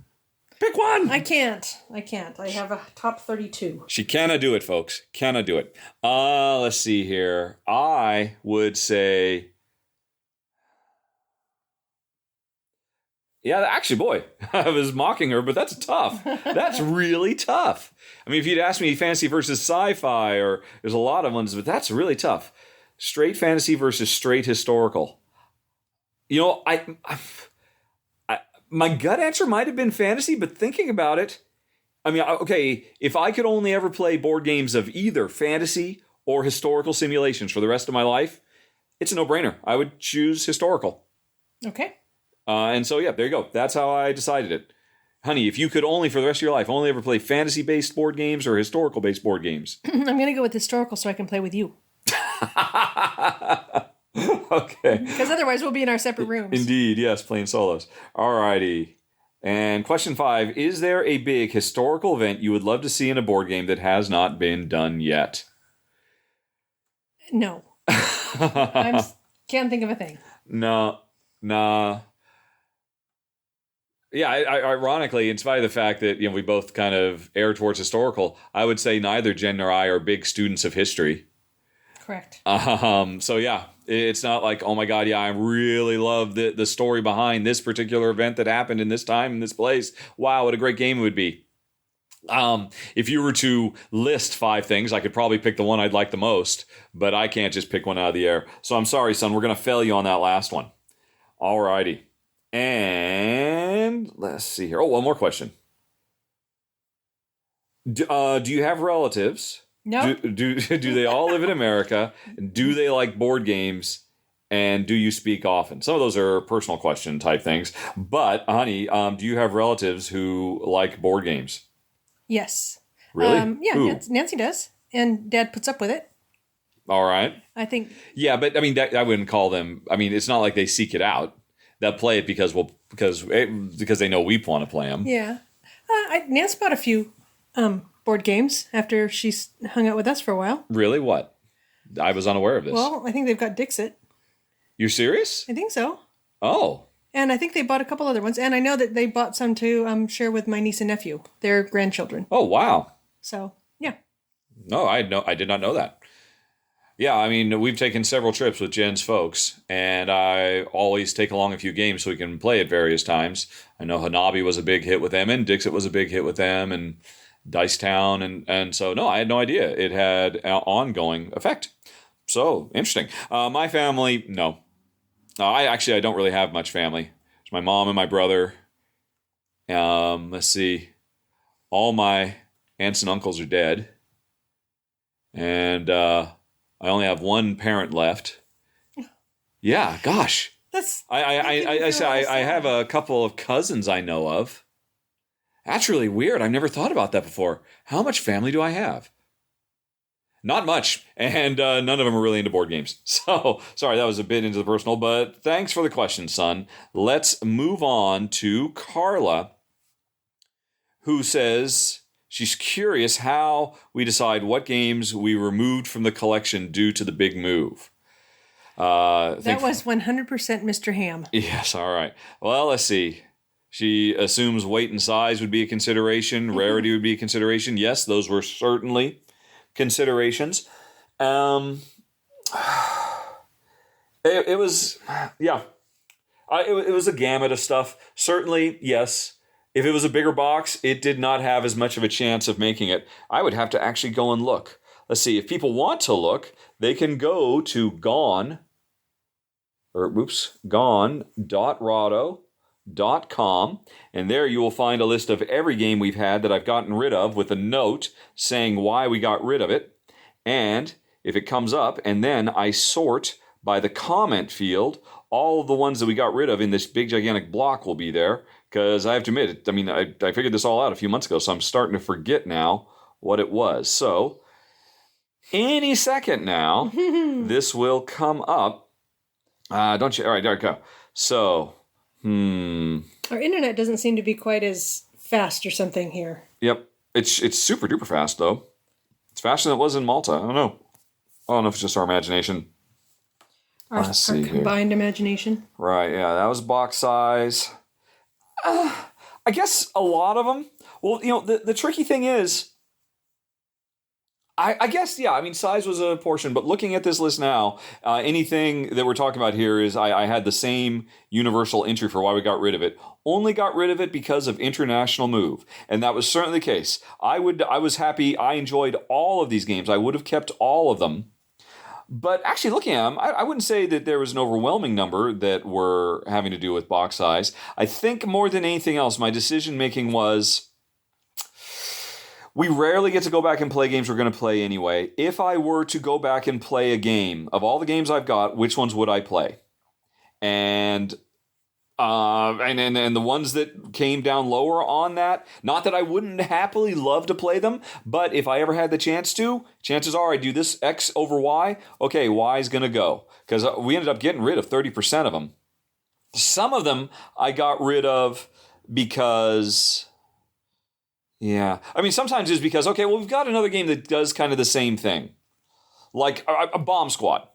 Pick one. I can't. I have a top 32. She cannot do it, folks. Cannot do it. Let's see here. I would say... Yeah, actually, boy, I was mocking her, but that's tough. That's really tough. I mean, if you'd asked me fantasy versus sci-fi, or there's a lot of ones, but that's really tough. Straight fantasy versus straight historical. My gut answer might have been fantasy, but thinking about it, I mean, okay, if I could only ever play board games of either fantasy or historical simulations for the rest of my life, it's a no-brainer. I would choose historical. Okay. And so, yeah, there you go. That's how I decided it. Honey, if you could only, for the rest of your life, only ever play fantasy-based board games or historical-based board games. I'm going to go with historical so I can play with you. Okay. Because otherwise we'll be in our separate rooms. Indeed, yes, playing solos. Alrighty. And question 5, is there a big historical event you would love to see in a board game that has not been done yet? No. I can't think of a thing. No. Nah. Yeah, ironically, in spite of the fact that we both kind of err towards historical, I would say neither Jen nor I are big students of history. Correct. So yeah, it's not like, oh my God, yeah, I really love the story behind this particular event that happened in this time, in this place. Wow, what a great game it would be. If you were to list 5 things, I could probably pick the one I'd like the most, but I can't just pick one out of the air. So I'm sorry, son, we're going to fail you on that last one. Alrighty. And let's see here. Oh, one more question. Do you have relatives? No. Do they all live in America? Do they like board games? And do you speak often? Some of those are personal question type things. But, honey, do you have relatives who like board games? Yes. Really? Yeah, Nancy does. And Dad puts up with it. All right. I think. Yeah, but I mean, I wouldn't call them. I mean, it's not like they seek it out. They'll play it because they know we want to play them. Yeah. Nancy bought a few board games after she's hung out with us for a while. Really? What? I was unaware of this. Well, I think they've got Dixit. You're serious? I think so. Oh. And I think they bought a couple other ones. And I know that they bought some to share with my niece and nephew, their grandchildren. Oh, wow. So, yeah. No, I did not know that. Yeah, I mean, we've taken several trips with Jen's folks, and I always take along a few games so we can play at various times. I know Hanabi was a big hit with them, and Dixit was a big hit with them, and Dice Town, and so, no, I had no idea it had an ongoing effect. So, interesting. My family, no. I don't really have much family. It's my mom and my brother, Let's see. All my aunts and uncles are dead. And I only have one parent left. Yeah, gosh. I have a couple of cousins I know of. That's really weird. I've never thought about that before. How much family do I have? Not much, and none of them are really into board games. So, sorry, that was a bit into the personal, but thanks for the question, son. Let's move on to Carla, who says she's curious how we decide what games we removed from the collection due to the big move. That was 100% Mr. Ham. Yes, all right. Well, let's see. She assumes weight and size would be a consideration. Rarity would be a consideration. Yes, those were certainly considerations. It was, yeah. It was a gamut of stuff. Certainly, yes. If it was a bigger box, it did not have as much of a chance of making it. I would have to actually go and look. Let's see. If people want to look, they can go to gone.rahdo.com, and there you will find a list of every game we've had that I've gotten rid of with a note saying why we got rid of it. And if it comes up, and then I sort by the comment field, all of the ones that we got rid of in this big gigantic block will be there, because I have to admit, I figured this all out a few months ago, so I'm starting to forget now what it was. So any second now, this will come up. Don't you? All right, there we go. So, Our internet doesn't seem to be quite as fast or something here. Yep. It's super duper fast, though. It's faster than it was in Malta. I don't know if it's just our imagination. Our combined imagination. Right, yeah. That was box size. I guess a lot of them. Well, the tricky thing is, I guess, yeah, size was a portion, but looking at this list now, anything that we're talking about here is I had the same universal entry for why we got rid of it. Only got rid of it because of international move, and that was certainly the case. I was happy. I enjoyed all of these games. I would have kept all of them. But actually looking at them, I wouldn't say that there was an overwhelming number that were having to do with box size. I think more than anything else, my decision-making was, we rarely get to go back and play games we're going to play anyway. If I were to go back and play a game, of all the games I've got, which ones would I play? And the ones that came down lower on that, not that I wouldn't happily love to play them, but if I ever had the chance to, chances are I do this X over Y. Okay, Y is going to go, because we ended up getting rid of 30% of them. Some of them I got rid of because... yeah. Sometimes it's because, okay, well, we've got another game that does kind of the same thing. Like a Bomb Squad.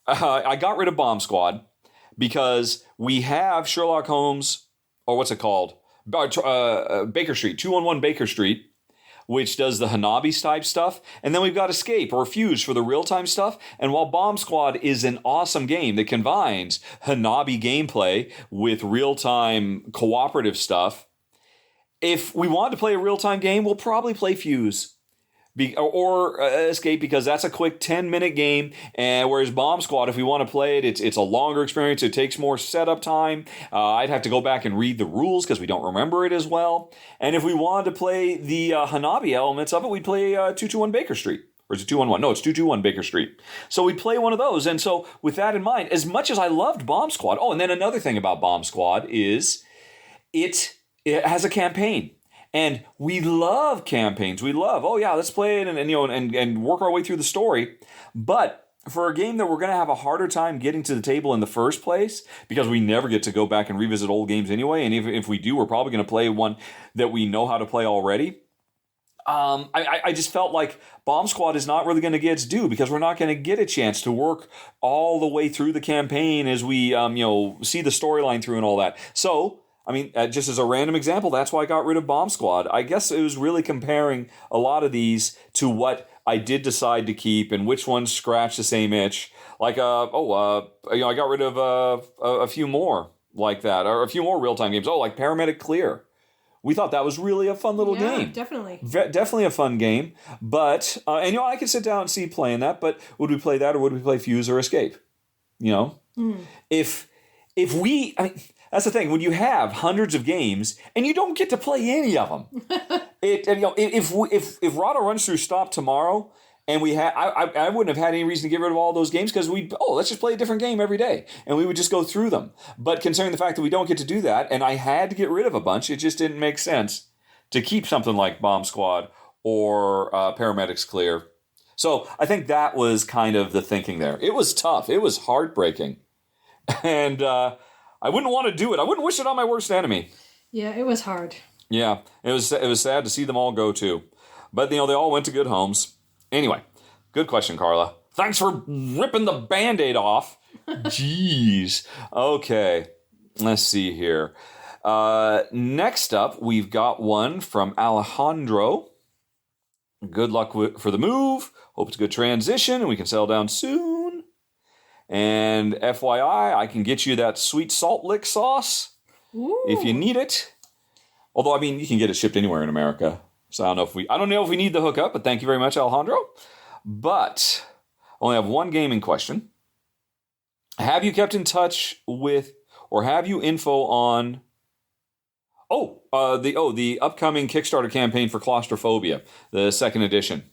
I got rid of Bomb Squad because we have Sherlock Holmes, or what's it called? Baker Street, 211 Baker Street, which does the Hanabi type stuff. And then we've got Escape or Fuse for the real-time stuff. And while Bomb Squad is an awesome game that combines Hanabi gameplay with real-time cooperative stuff, if we want to play a real-time game, we'll probably play Fuse or Escape, because that's a quick 10-minute game. And whereas Bomb Squad, if we want to play it, it's a longer experience. It takes more setup time. I'd have to go back and read the rules because we don't remember it as well. And if we wanted to play the Hanabi elements of it, we'd play 221 Baker Street. Or is it 211? No, it's 221 Baker Street. So we'd play one of those. And so with that in mind, as much as I loved Bomb Squad... Oh, and then another thing about Bomb Squad is it has a campaign, and we love campaigns. We love, let's play it and work our way through the story. But for a game that we're going to have a harder time getting to the table in the first place, because we never get to go back and revisit old games anyway, and if we do, we're probably going to play one that we know how to play already. I just felt like Bomb Squad is not really going to get its due, because we're not going to get a chance to work all the way through the campaign as we see the storyline through and all that. So, just as a random example, that's why I got rid of Bomb Squad. I guess it was really comparing a lot of these to what I did decide to keep and which ones scratch the same itch. Like, I got rid of a few more like that, or a few more real-time games. Oh, like Paramedic Clear. We thought that was really a fun little game. Yeah, definitely. Definitely a fun game. But, I could sit down and see playing that, but would we play that, or would we play Fuse or Escape? If we... That's the thing. When you have hundreds of games and you don't get to play any of them, if Rahdo Runs Through stopped tomorrow, and I wouldn't have had any reason to get rid of all those games because let's just play a different game every day, and we would just go through them. But considering the fact that we don't get to do that, and I had to get rid of a bunch, it just didn't make sense to keep something like Bomb Squad or Paramedics Clear. So I think that was kind of the thinking there. It was tough. It was heartbreaking. And I wouldn't want to do it. I wouldn't wish it on my worst enemy. Yeah, it was hard. Yeah, it was sad to see them all go too. But, they all went to good homes. Anyway, good question, Carla. Thanks for ripping the Band-Aid off. Jeez. Okay, let's see here. Next up, we've got one from Alejandro. Good luck for the move. Hope it's a good transition and we can settle down soon. And FYI, I can get you that sweet salt lick sauce if you need it. Although, you can get it shipped anywhere in America. So I don't know if we need the hookup, but thank you very much, Alejandro. But I only have one game in question. Have you kept in touch with, or have you info on the upcoming Kickstarter campaign for Claustrophobia, the second edition?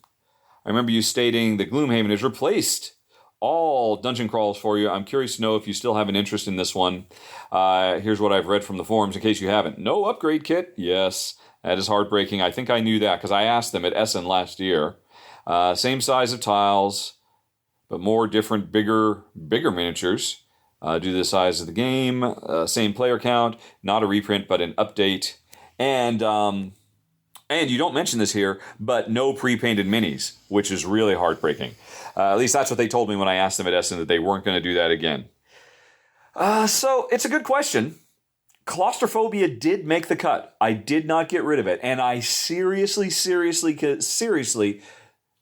I remember you stating that Gloomhaven has replaced all dungeon crawls for you. I'm curious to know if you still have an interest in this one. Here's what I've read from the forums in case you haven't. No upgrade kit. Yes, that is heartbreaking. I think I knew that because I asked them at Essen last year. Same size of tiles, but more different, bigger miniatures. Due to the size of the game, same player count, not a reprint, but an update. And you don't mention this here, but no pre-painted minis, which is really heartbreaking. At least that's what they told me when I asked them at Essen, that they weren't going to do that again. So it's a good question. Claustrophobia did make the cut. I did not get rid of it, and I seriously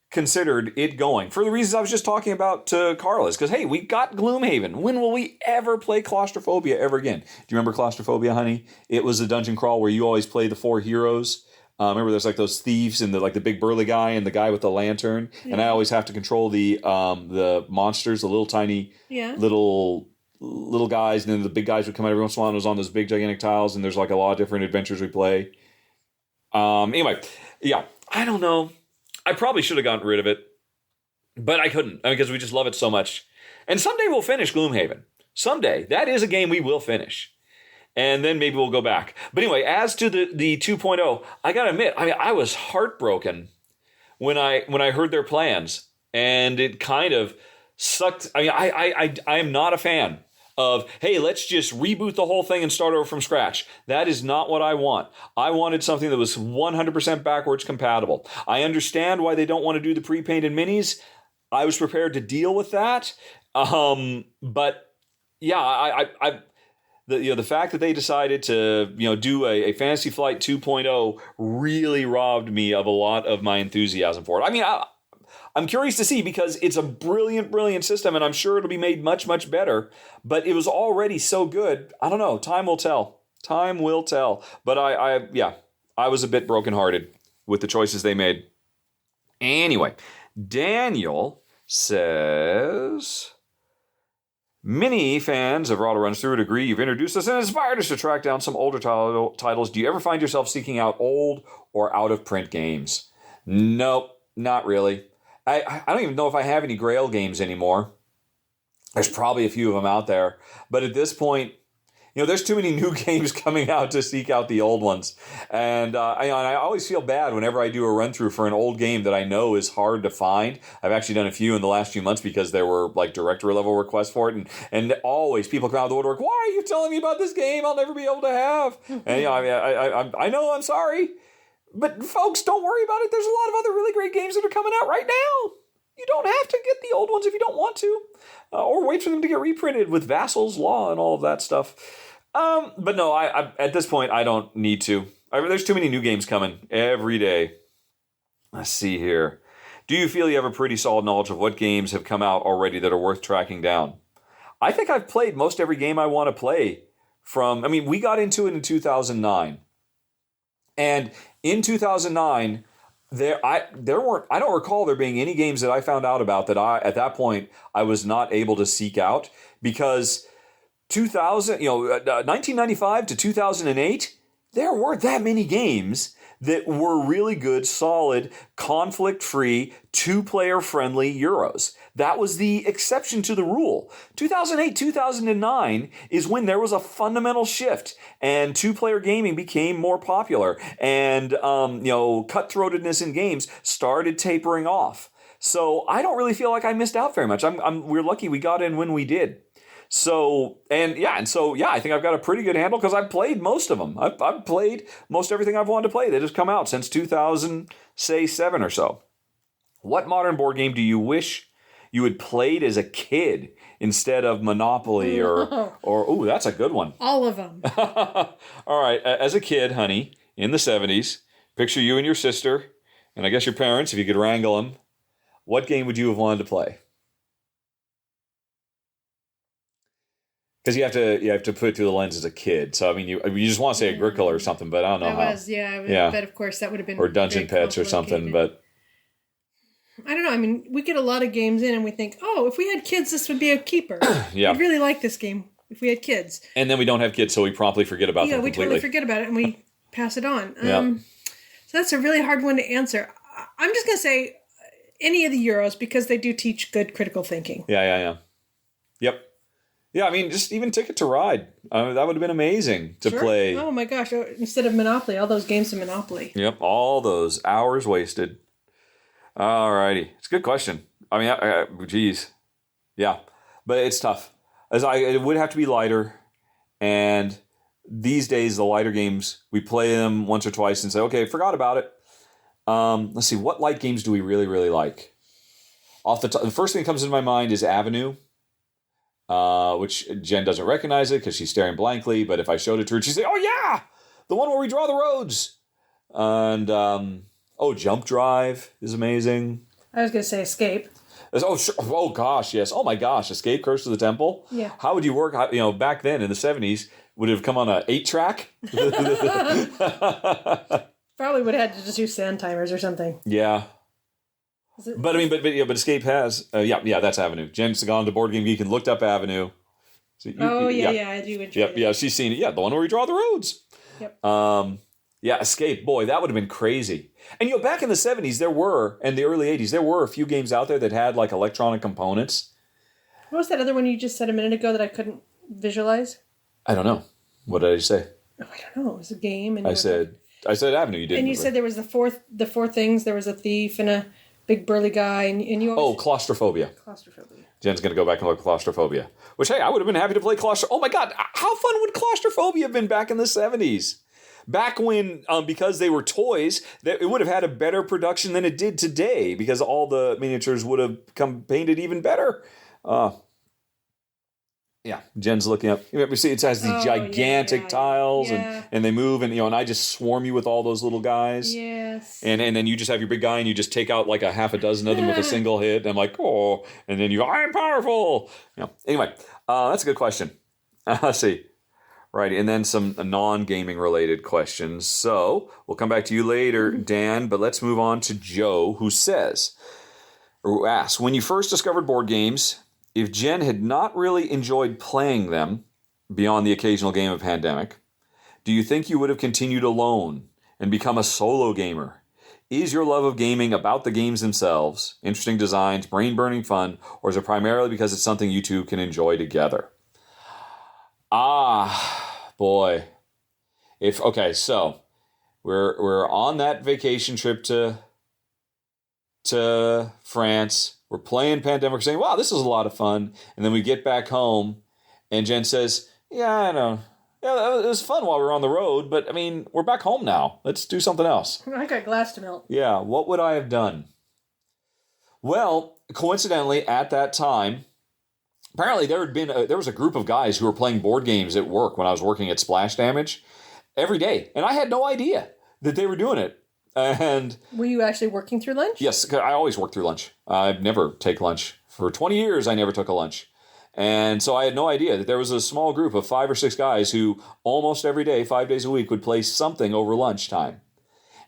considered it going for the reasons I was just talking about to Carla's. Because, hey, we got Gloomhaven. When will we ever play Claustrophobia ever again? Do you remember Claustrophobia, honey? It was a dungeon crawl where you always play the 4 heroes. Remember, there's like those thieves and the big burly guy and the guy with the lantern, and I always have to control the monsters, the little tiny little guys, and then the big guys would come out every once in a while. And it was on those big gigantic tiles, and there's like a lot of different adventures we play. Anyway, yeah, I don't know. I probably should have gotten rid of it, but I couldn't because we just love it so much. And someday we'll finish Gloomhaven. Someday. That is a game we will finish. And then maybe we'll go back. But anyway, as to the 2.0, I got to admit, I was heartbroken when I heard their plans. And it kind of sucked. I am not a fan of, hey, let's just reboot the whole thing and start over from scratch. That is not what I want. I wanted something that was 100% backwards compatible. I understand why they don't want to do the pre-painted minis. I was prepared to deal with that. But yeah, the fact that they decided to do a Fantasy Flight 2.0 really robbed me of a lot of my enthusiasm for it. I'm curious to see because it's a brilliant system, and I'm sure it'll be made much, much better. But it was already so good. I don't know. Time will tell. Time will tell. But I was a bit brokenhearted with the choices they made. Anyway, Daniel says, many fans of Rahdo Runs Through would agree you've introduced us and inspired us to track down some older titles. Do you ever find yourself seeking out old or out-of-print games? Nope, not really. I don't even know if I have any Grail games anymore. There's probably a few of them out there. But at this point, there's too many new games coming out to seek out the old ones. And I always feel bad whenever I do a run-through for an old game that I know is hard to find. I've actually done a few in the last few months because there were like director-level requests for it. And always people come out of the woodwork, why are you telling me about this game I'll never be able to have? And I know, I'm sorry. But folks, don't worry about it. There's a lot of other really great games that are coming out right now. You don't have to get the old ones if you don't want to. Or wait for them to get reprinted with Vassal's Law and all of that stuff. But no, I at this point, I don't need to. There's too many new games coming every day. Let's see here. Do you feel you have a pretty solid knowledge of what games have come out already that are worth tracking down? I think I've played most every game I want to play we got into it in 2009. And in 2009, I don't recall there being any games that I found out about that at that point I was not able to seek out because 2000, 1995 to 2008, there weren't that many games that were really good, solid, conflict-free, two-player-friendly Euros. That was the exception to the rule. 2008, 2009 is when there was a fundamental shift, and two-player gaming became more popular, and cutthroatedness in games started tapering off. So I don't really feel like I missed out very much. We're lucky we got in when we did. So I think I've got a pretty good handle because I've played most of them. I've played most everything I've wanted to play that has come out since 2007 or so. What modern board game do you wish you had played as a kid instead of Monopoly or that's a good one. All of them. All right, as a kid, honey, in the 70s, picture you and your sister, and I guess your parents, if you could wrangle them. What game would you have wanted to play? Because you have to put it through the lens as a kid. So I mean, you just want to say Agricola or something, but I don't know how. But of course that would have been or Dungeon Pets or something. But I don't know. I mean, we get a lot of games in, and we think, oh, if we had kids, this would be a keeper. Yeah, I'd really like this game if we had kids. And then we don't have kids, so we promptly forget about them Yeah, we completely. totally forget about it, and we pass it on. So that's a really hard one to answer. I'm just going to say any of the Euros because they do teach good critical thinking. Yeah. Yep. Yeah, I mean, just even Ticket to Ride. That would have been amazing to play. Oh my gosh, instead of Monopoly, all those games of Monopoly. Yep, all those hours wasted. All righty. It's a good question. I mean, geez. Yeah, but it's tough. It would have to be lighter, and these days, the lighter games, we play them once or twice and say, okay, forgot about it. Let's see, what light games do we really, really like? Off the top, the first thing that comes into my mind is Avenue. Which Jen doesn't recognize it because she's staring blankly. But if I showed it to her, she'd say, "Oh yeah, the one where we draw the roads." And Jump Drive is amazing. I was going to say Escape. Oh sure. Oh gosh, yes. Oh my gosh, Escape, Curse of the Temple. Yeah. How would you work? Back then in the 70s, would it have come on a 8-track? Probably would have had to just use sand timers or something. Yeah. But Escape has that's Avenue. Jen's gone to Board Game Geek and looked up Avenue. So I do enjoy it. Yeah, she's seen it. Yeah, the one where we draw the roads. Yep. Escape. Boy, that would have been crazy. And back in the 70s, and the early 80s, there were a few games out there that had like electronic components. What was that other one you just said a minute ago that I couldn't visualize? I don't know. What did I say? Oh, I don't know. It was a game, and I said Avenue. You didn't. And you said there was the four things. There was a thief and a big burly guy, and you always... Claustrophobia. Claustrophobia. Jen's going to go back and look at Claustrophobia. Which, hey, I would have been happy to play Claustrophobia. Oh my God, how fun would Claustrophobia have been back in the 70s? Back when, because they were toys, it would have had a better production than it did today because all the miniatures would have come painted even better. Yeah, Jen's looking up. You see, it has these gigantic tiles, and they move, and I just swarm you with all those little guys. Yes. And then you just have your big guy, and you just take out like a half a dozen of them with a single hit. And I'm like, oh, and then I'm powerful. Anyway, that's a good question. Let's see. Right, and then some non-gaming related questions. So we'll come back to you later, Dan. But let's move on to Joe, who asks, when you first discovered board games, if Jen had not really enjoyed playing them beyond the occasional game of Pandemic, do you think you would have continued alone and become a solo gamer? Is your love of gaming about the games themselves, interesting designs, brain-burning fun, or is it primarily because it's something you two can enjoy together? Boy. So we're on that vacation trip to France. We're playing Pandemic. We're saying, wow, this is a lot of fun. And then we get back home, and Jen says, yeah, I know. Yeah, it was fun while we were on the road, but, I mean, we're back home now. Let's do something else. I got glass to melt. Yeah, what would I have done? Well, coincidentally, at that time, apparently there was a group of guys who were playing board games at work when I was working at Splash Damage every day. And I had no idea that they were doing it. And were you actually working through lunch? Yes, I always work through lunch. I've never take lunch. For 20 years, I never took a lunch. And so I had no idea that there was a small group of 5 or 6 guys who almost every day, 5 days a week, would play something over lunchtime.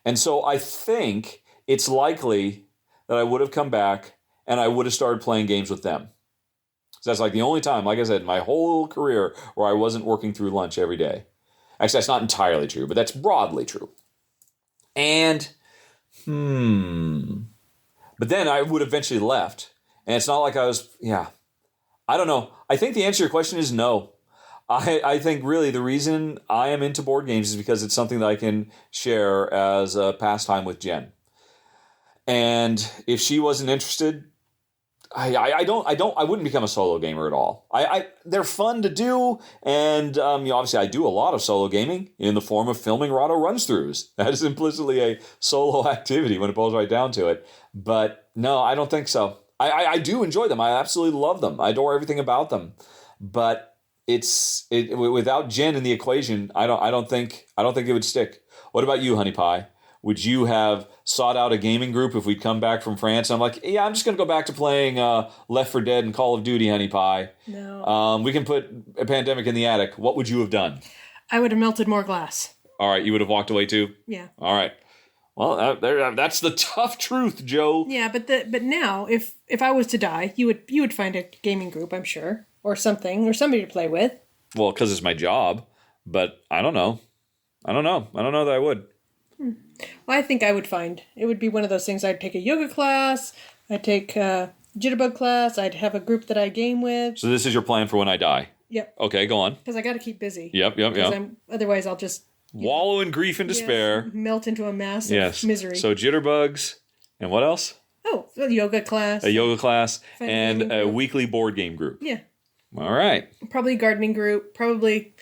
And so I think it's likely that I would have come back and I would have started playing games with them. So that's like the only time, like I said, my whole career where I wasn't working through lunch every day. Actually, that's not entirely true, but that's broadly true. And, but then I would eventually left. And it's not like I was, I don't know. I think the answer to your question is no. I think really the reason I am into board games is because it's something that I can share as a pastime with Jen. And if she wasn't interested, I wouldn't become a solo gamer at all. They're fun to do, and obviously I do a lot of solo gaming in the form of filming Rahdo runs-throughs. That is implicitly a solo activity when it boils right down to it. But no, I don't think so. I do enjoy them. I absolutely love them. I adore everything about them. But without Jen in the equation, I don't think it would stick. What about you, Honey Pie? Would you have sought out a gaming group if we'd come back from France? And I'm like, I'm just going to go back to playing Left 4 Dead and Call of Duty, Honey Pie. No. We can put a Pandemic in the attic. What would you have done? I would have melted more glass. All right, you would have walked away too? Yeah. All right. Well, that's the tough truth, Joe. Yeah, but now, if I was to die, you would find a gaming group, I'm sure, or something, or somebody to play with. Well, because it's my job, but I don't know. I don't know that I would. Well, I think I would find. It would be one of those things. I'd take a yoga class. I'd take a jitterbug class. I'd have a group that I game with. So this is your plan for when I die? Yep. Okay, go on. Because I got to keep busy. Yep. Otherwise, I'll just... wallow in grief and despair. Melt into a mass of misery. So jitterbugs. And what else? Oh, a yoga class. A yoga class. Find a and gaming a group. weekly board game group. Yeah. All right. Probably a gardening group. Probably...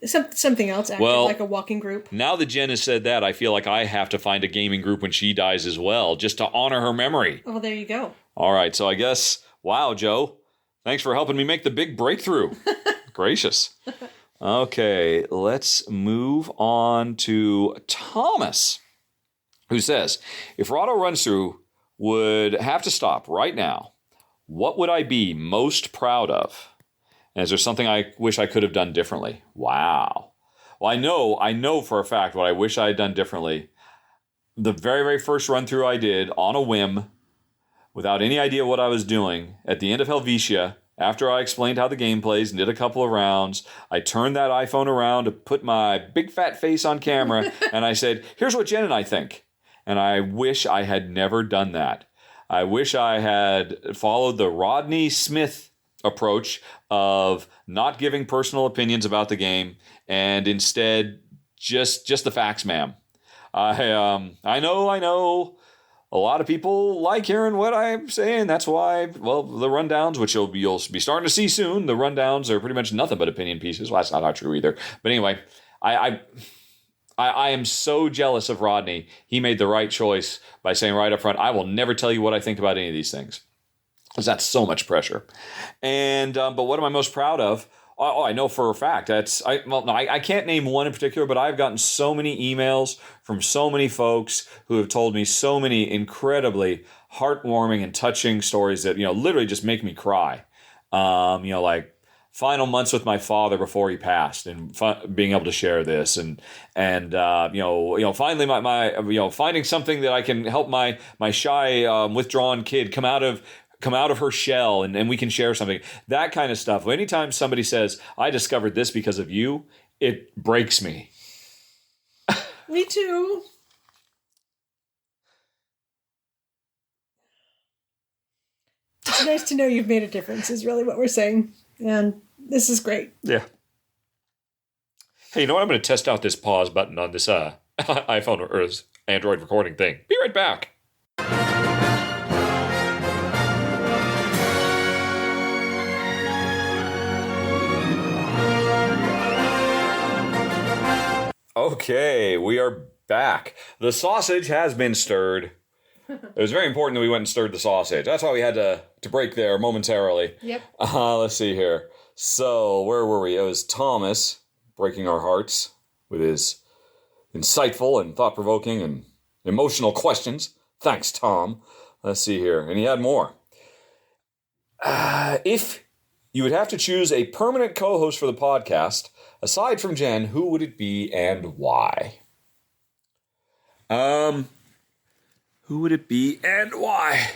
something else active, like a walking group. Now that Jen has said that, I feel like I have to find a gaming group when she dies as well, just to honor her memory. Oh, there you go. All right, so I guess, wow, Joe, thanks for helping me make the big breakthrough. Gracious. Okay, let's move on to Thomas, who says, if Rahdo runs through would have to stop right now, what would I be most proud of? And is there something I wish I could have done differently? Wow. Well, I know for a fact what I wish I had done differently. The very, very first run through I did on a whim, without any idea what I was doing, at the end of Helvetia, after I explained how the game plays and did a couple of rounds, I turned that iPhone around to put my big fat face on camera, and I said, here's what Jen and I think. And I wish I had never done that. I wish I had followed the Rodney Smith approach of not giving personal opinions about the game and instead just the facts, ma'am. I know a lot of people like hearing what I'm saying. That's why, well, the rundowns, which you'll be starting to see soon, the rundowns are pretty much nothing but opinion pieces. Well, that's not true either. But anyway, I am so jealous of Rodney. He made the right choice by saying right up front, I will never tell you what I think about any of these things. Because that's so much pressure. And but what am I most proud of? Oh, I know for a fact. I can't name one in particular, but I've gotten so many emails from so many folks who have told me so many incredibly heartwarming and touching stories that literally just make me cry. Like final months with my father before he passed, and being able to share this, and finally my finding something that I can help my shy withdrawn kid come out of her shell, and we can share something. That kind of stuff. Anytime somebody says, I discovered this because of you, it breaks me. Me too. It's nice to know you've made a difference, is really what we're saying. And this is great. Yeah. Hey, you know what? I'm going to test out this pause button on this iPhone or this Android recording thing. Be right back. Okay, we are back. The sausage has been stirred. It was very important that we went and stirred the sausage. That's why we had to break there momentarily. Yep. Let's see here. So, where were we? It was Thomas breaking our hearts with his insightful and thought-provoking and emotional questions. Thanks, Tom. Let's see here. And he had more. If you would have to choose a permanent co-host for the podcast, aside from Jen, who would it be and why? Who would it be and why?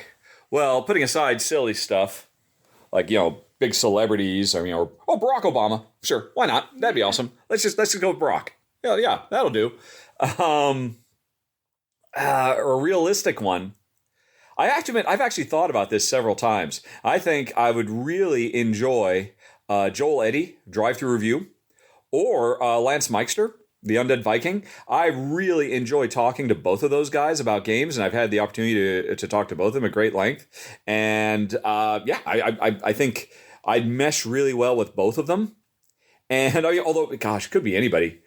Well, putting aside silly stuff, like, big celebrities. I mean, or Barack Obama. Sure, why not? That'd be awesome. Let's just go with Barack. Yeah, that'll do. A realistic one. I have to admit, I've actually thought about this several times. I think I would really enjoy Joel Eddy, Drive-Thru Review, or Lance Meister, the Undead Viking. I really enjoy talking to both of those guys about games, and I've had the opportunity to talk to both of them at great length. And I think I'd mesh really well with both of them. And although, gosh, it could be anybody.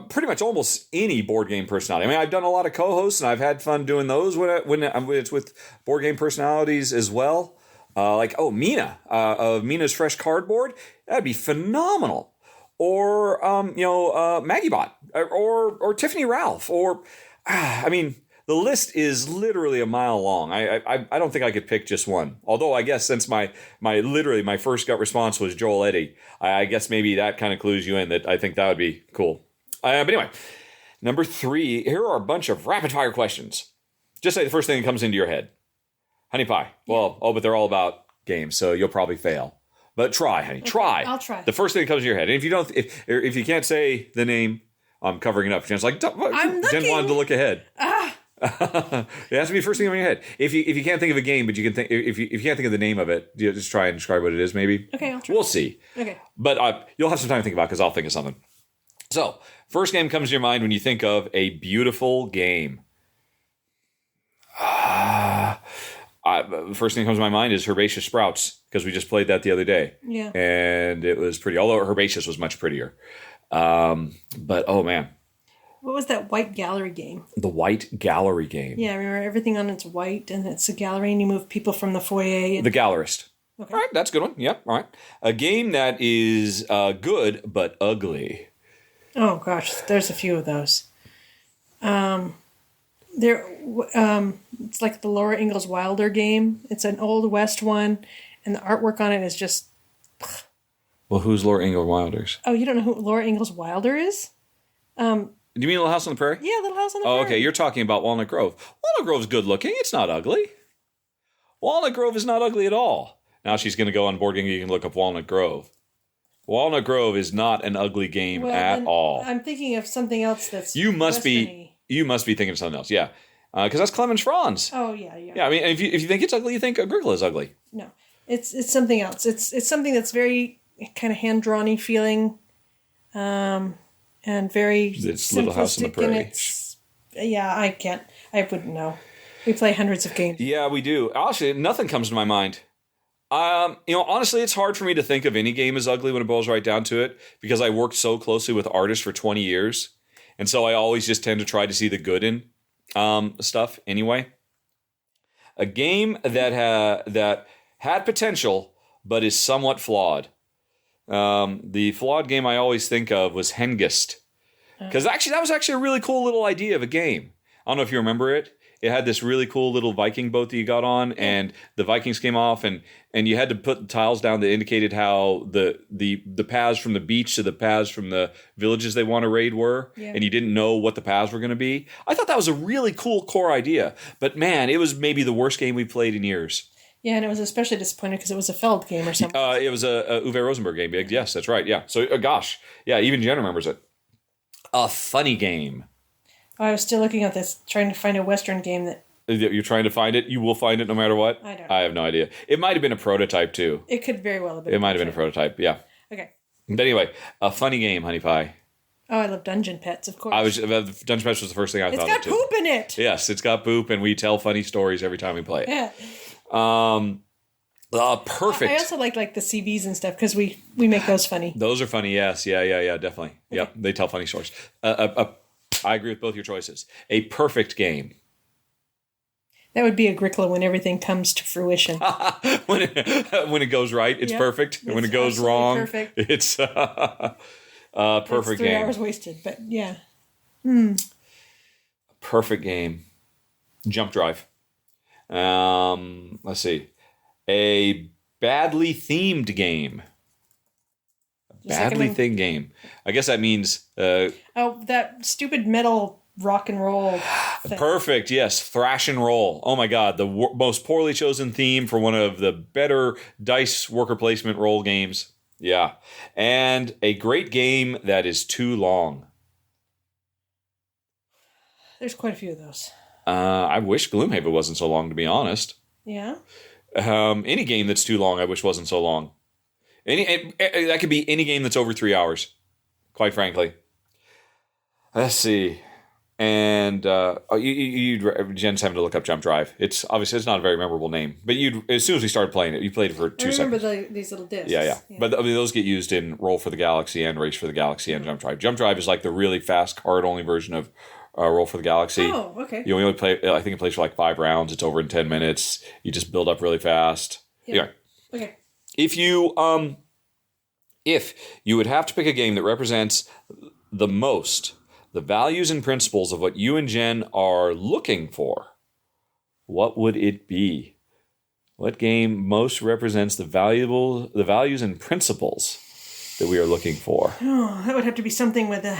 Pretty much almost any board game personality. I mean, I've done a lot of co-hosts, and I've had fun doing those when it's with board game personalities as well. Like Mina of Mina's Fresh Cardboard, that'd be phenomenal. Or Maggybot, or Tiffany Ralph, or I mean, the list is literally a mile long. I don't think I could pick just one. Although I guess since my first gut response was Joel Eddy, I guess maybe that kind of clues you in that I think that would be cool. But anyway, number 3. Here are a bunch of rapid fire questions. Just say the first thing that comes into your head. Honey pie. Well, but they're all about games, so you'll probably fail. But try, honey. Okay, try. I'll try. The first thing that comes to your head. And if you can't say the name, I'm covering it up. Jen's like, Jen wanted to look ahead. It has to be the first thing in your head. If you can't think of a game, but you can think if you can't think of the name of it, just try and describe what it is. Maybe. Okay, I'll try. We'll see. Okay. But you'll have some time to think about it because I'll think of something. So, first game comes to your mind when you think of a beautiful game. The first thing that comes to my mind is Herbaceous Sprouts, because we just played that the other day. Yeah. And it was pretty, although Herbaceous was much prettier. But, oh man. What was that white gallery game? The white gallery game. Yeah, remember everything on it's white, and it's a gallery, and you move people from the foyer. The Gallerist. Okay. All right, that's a good one. Yep, all right. A game that is good, but ugly. Oh, gosh, there's a few of those. It's like the Laura Ingalls Wilder game. It's an Old West one, and the artwork on it is just... Well, who's Laura Ingalls Wilder? Oh, you don't know who Laura Ingalls Wilder is? Do you mean Little House on the Prairie? Yeah, Little House on the Prairie. Oh, okay, you're talking about Walnut Grove. Walnut Grove's good looking. It's not ugly. Walnut Grove is not ugly at all. Now she's going to go on Board Game. You can look up Walnut Grove. Walnut Grove is not an ugly game at all. I'm thinking of something else that's You must be thinking of something else, yeah. Because that's Clemens Franz. Oh, yeah. Yeah, I mean, if you think it's ugly, you think Agricola is ugly. No, it's something else. It's something that's very kind of hand-drawn-y feeling, and very it's Little House on the Prairie. I wouldn't know. We play hundreds of games. Yeah, we do. Actually, nothing comes to my mind. Honestly, it's hard for me to think of any game as ugly when it boils right down to it, because I worked so closely with artists for 20 years. And so I always just tend to try to see the good in stuff anyway. A game that had potential, but is somewhat flawed. The flawed game I always think of was Hengist. Because that was actually a really cool little idea of a game. I don't know if you remember it. It had this really cool little Viking boat that you got on, and the Vikings came off, and you had to put the tiles down that indicated how the paths from the beach to the paths from the villages they want to raid were, and you didn't know what the paths were going to be. I thought that was a really cool core idea, but man, it was maybe the worst game we played in years. Yeah, and it was especially disappointing because it was a Feld game or something. It was a Uwe Rosenberg game. Yes, that's right. Yeah. So, gosh. Yeah, even Jen remembers it. A funny game. Oh, I was still looking at this, trying to find a Western game that... You're trying to find it? You will find it no matter what? I don't know. I have no idea. It might have been a prototype, too. It could very well have been. It might have been a prototype, yeah. Okay. But anyway, a funny game, Honey Pie. Oh, I love Dungeon Pets, of course. Dungeon Pets was the first thing I thought of, It's got poop in it! Yes, it's got poop, and we tell funny stories every time we play it. Yeah. Perfect. I also like the CVs and stuff, because we make those funny. Those are funny, yes. Yeah, definitely. Okay. Yep, they tell funny stories. I agree with both your choices. A perfect game. That would be Agricola when everything comes to fruition. when it goes right, it's perfect. And when it goes wrong, perfect. It's a perfect game. 3 hours wasted, but yeah. Perfect game. Jump Drive. Let's see. A badly themed game. Badly themed game. I guess that means... that stupid metal rock and roll thing. Perfect. Yes. Thrash and roll. Oh my God. The most poorly chosen theme for one of the better dice worker placement role games. Yeah. And a great game that is too long. There's quite a few of those. I wish Gloomhaven wasn't so long, to be honest. Yeah? Any game that's too long, I wish wasn't so long. That could be any game that's over 3 hours, quite frankly. Let's see. And Jen's having to look up Jump Drive. It's obviously it's not a very memorable name, but as soon as we started playing it, you played it for 2 seconds. I remember these little discs. Yeah. But those get used in Roll for the Galaxy and Race for the Galaxy and Jump Drive. Jump Drive is like the really fast card-only version of Roll for the Galaxy. Oh, okay. You only play. I think it plays for like 5 rounds. It's over in 10 minutes. You just build up really fast. Yeah. Okay. If you would have to pick a game that represents the most the values and principles of what you and Jen are looking for, what would it be? What game most represents the values and principles that we are looking for? Oh, that would have to be something with a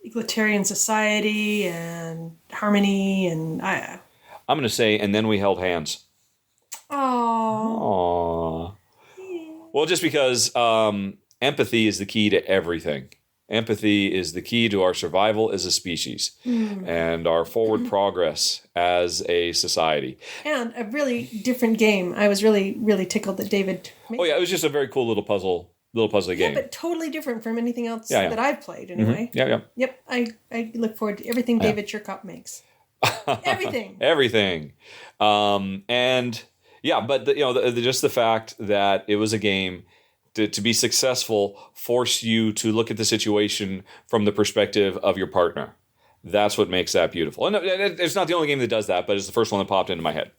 egalitarian society and harmony, and I'm going to say, and then we held hands. Oh. Well, just because empathy is the key to everything. Empathy is the key to our survival as a species and our forward progress as a society. And a really different game. I was really, really tickled that David made. Oh, yeah, it was just a very cool little puzzly game. Yeah, but totally different from anything else that I've played, anyway. Mm-hmm. Yeah. Yep, I look forward to everything David Chirkop makes. Everything. Everything. And, yeah, but, just the fact that it was a game to be successful, force you to look at the situation from the perspective of your partner. That's what makes that beautiful. And it's not the only game that does that, but it's the first one that popped into my head.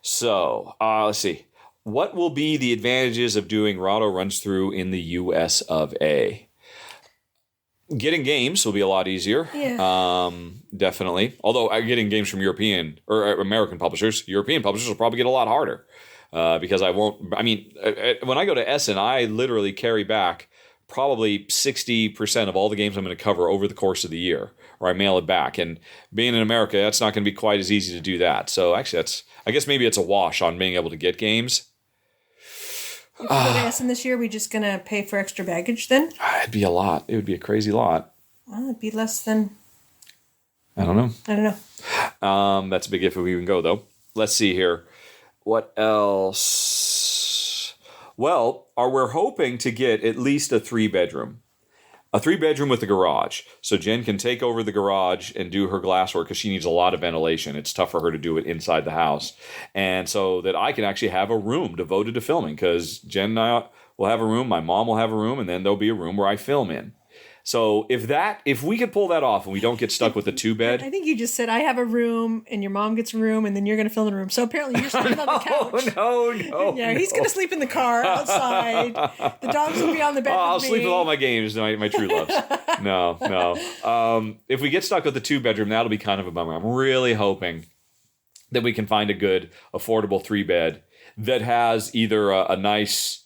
So, let's see. What will be the advantages of doing Rahdo runs through in the US of A? Getting games will be a lot easier. Yeah. Definitely. Although getting games from European or American publishers, European publishers will probably get a lot harder. Because when I go to Essen, I literally carry back probably 60% of all the games I'm going to cover over the course of the year, or I mail it back. And being in America, that's not going to be quite as easy to do that. So actually, I guess maybe it's a wash on being able to get games. If we go to Essen this year, are we just going to pay for extra baggage then? It'd be a lot. It would be a crazy lot. Well, it'd be less than... I don't know. That's a big if we even go, though. Let's see here. What else? Well, we're hoping to get at least a 3-bedroom. A 3-bedroom with a garage. So Jen can take over the garage and do her glasswork because she needs a lot of ventilation. It's tough for her to do it inside the house. And so that I can actually have a room devoted to filming because Jen and I will have a room, my mom will have a room, and then there'll be a room where I film in. So if we could pull that off and we don't get stuck with a 2-bed. I think you just said I have a room and your mom gets a room and then you're going to film in a room. So apparently you're sleeping on the couch. No. Yeah, he's going to sleep in the car outside. The dogs will be on the bed. I'll sleep with all my games, my true loves. No. If we get stuck with the 2-bedroom, that'll be kind of a bummer. I'm really hoping that we can find a good, affordable 3-bed that has either a nice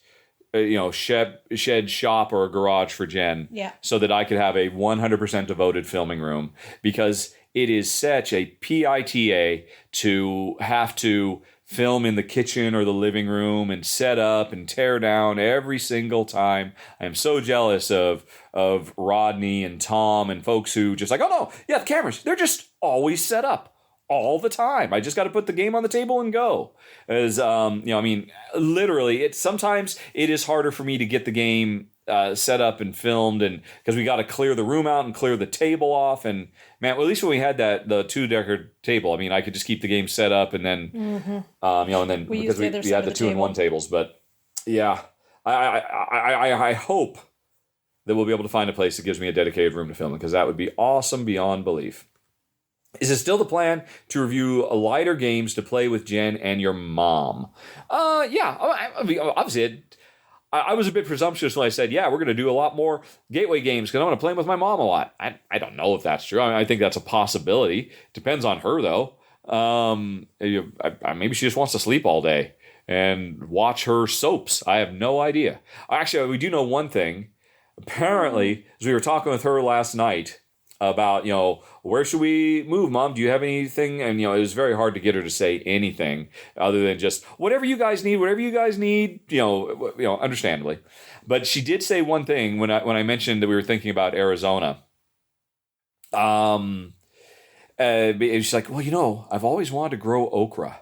shed shop or a garage for Jen. Yeah. So that I could have a 100% devoted filming room because it is such a PITA to have to film in the kitchen or the living room and set up and tear down every single time. I am so jealous of Rodney and Tom and folks who just like, oh no, yeah, the cameras, they're just always set up. All the time. I just got to put the game on the table and go. Literally, sometimes it is harder for me to get the game set up and filmed, and because we got to clear the room out and clear the table off. And man, well, at least when we had the 2-decker table, I could just keep the game set up and then, and then we because we had the 2-in-1 tables. But yeah, I hope that we'll be able to find a place that gives me a dedicated room to film because that would be awesome beyond belief. Is it still the plan to review lighter games to play with Jen and your mom? Yeah. Obviously, I was a bit presumptuous when I said, yeah, we're going to do a lot more gateway games because I'm going to play with my mom a lot. I don't know if that's true. I think that's a possibility. Depends on her, though. Maybe she just wants to sleep all day and watch her soaps. I have no idea. Actually, we do know one thing. Apparently, as we were talking with her last night, about, where should we move, Mom? Do you have anything? And, it was very hard to get her to say anything other than just whatever you guys need, understandably. But she did say one thing when I mentioned that we were thinking about Arizona. She's like, well, I've always wanted to grow okra.